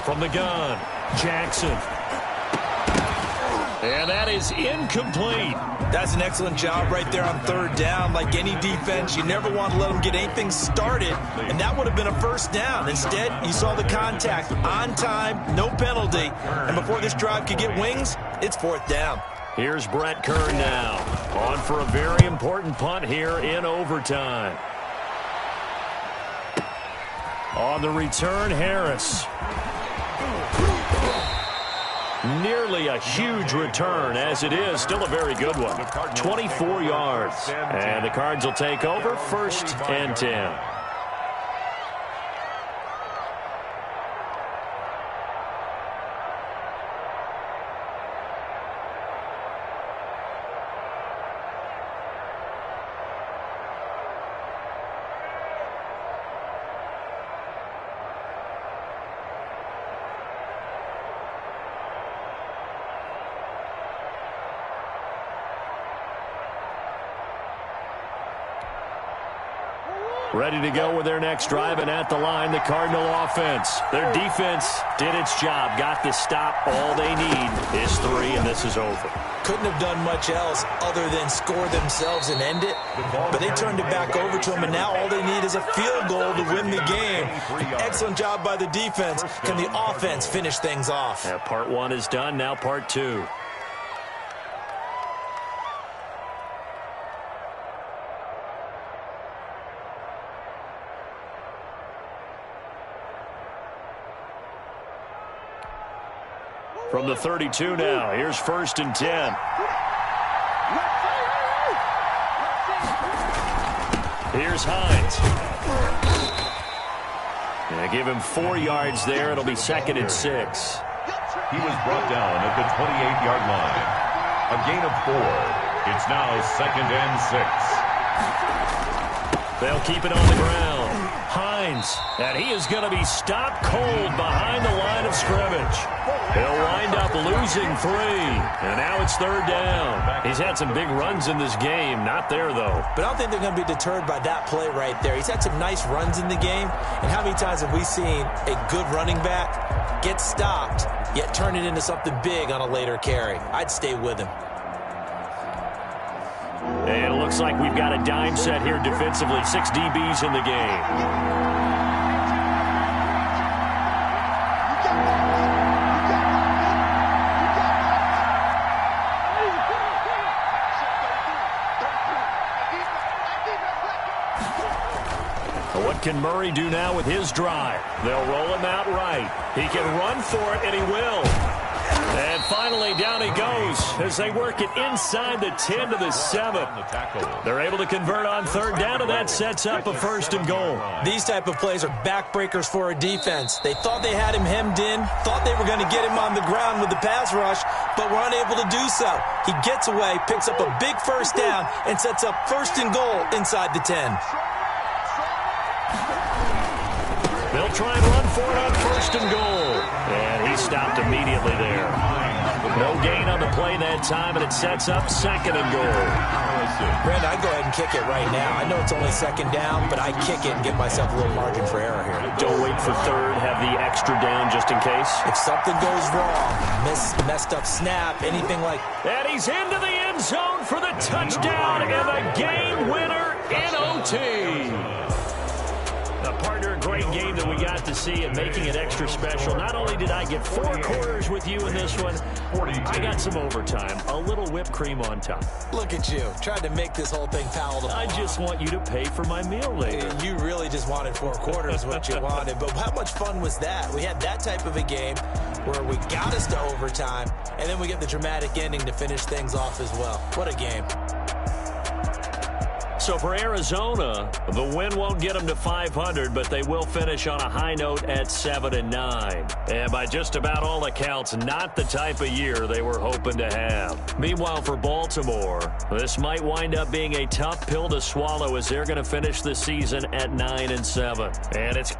From the gun, Jackson. And that is incomplete. That's an excellent job right there on 3rd down. Like any defense, you never want to let them get anything started, and that would have been a first down. Instead, you saw the contact on time, no penalty, and before this drive could get wings, it's 4th down. Here's Brett Kern now, on for a very important punt here in overtime. On the return, Harris. Nearly a huge return, as it is still a very good one. 24 yards. And the Cards will take over, 1st and 10. Ready to go with their next drive, and at the line, the Cardinal offense. Their defense did its job, got the stop. All they need is 3, and this is over. Couldn't have done much else other than score themselves and end it, but they turned it back over to them, and now all they need is a field goal to win the game. Excellent job by the defense. Can the offense finish things off? Yeah, part 1 is done, now part 2. From the 32 now, here's 1st and 10. Here's Hines. And give him 4 yards there. It'll be 2nd and 6. He was brought down at the 28-yard line. A gain of 4. It's now 2nd and 6. They'll keep it on the ground. Hines, and he is going to be stopped cold behind the line of scrimmage. He'll wind up losing 3, and now it's 3rd down. He's had some big runs in this game, not there, though. But I don't think they're going to be deterred by that play right there. He's had some nice runs in the game, and how many times have we seen a good running back get stopped, yet turn it into something big on a later carry? I'd stay with him. And it looks like we've got a dime set here defensively. 6 DBs in the game. What can Murray do now with his drive? They'll roll him out right. He can run for it, and he will. And finally, down he goes as they work it inside the 10 to the 7. They're able to convert on third down, and that sets up a 1st and goal. These type of plays are backbreakers for a defense. They thought they had him hemmed in, thought they were going to get him on the ground with the pass rush, but were unable to do so. He gets away, picks up a big 1st down, and sets up 1st and goal inside the 10. They'll try and run for it on 1st and goal. And he stopped immediately there. No gain on the play that time, and it sets up 2nd and goal. Brandon, I'd go ahead and kick it right now. I know it's only 2nd down, but I kick it and give myself a little margin for error here. Don't wait for 3rd. Have the extra down just in case. If something goes wrong, messed up snap, anything like... And he's into the end zone for the touchdown and the game winner in OT. A partner, a great game that we got to see and making it extra special. Not only did I get 4 quarters with you in this one, I got some overtime, a little whipped cream on top. Look at you, tried to make this whole thing palatable. I just want you to pay for my meal later. You really just wanted 4 quarters, what you wanted. But how much fun was that? We had that type of a game where we got us to overtime, and then we get the dramatic ending to finish things off as well. What a game. So for Arizona, the win won't get them to 500, but they will finish on a high note at 7-9. And by just about all accounts, not the type of year they were hoping to have. Meanwhile, for Baltimore, this might wind up being a tough pill to swallow as they're going to finish the season at 9-7. And it's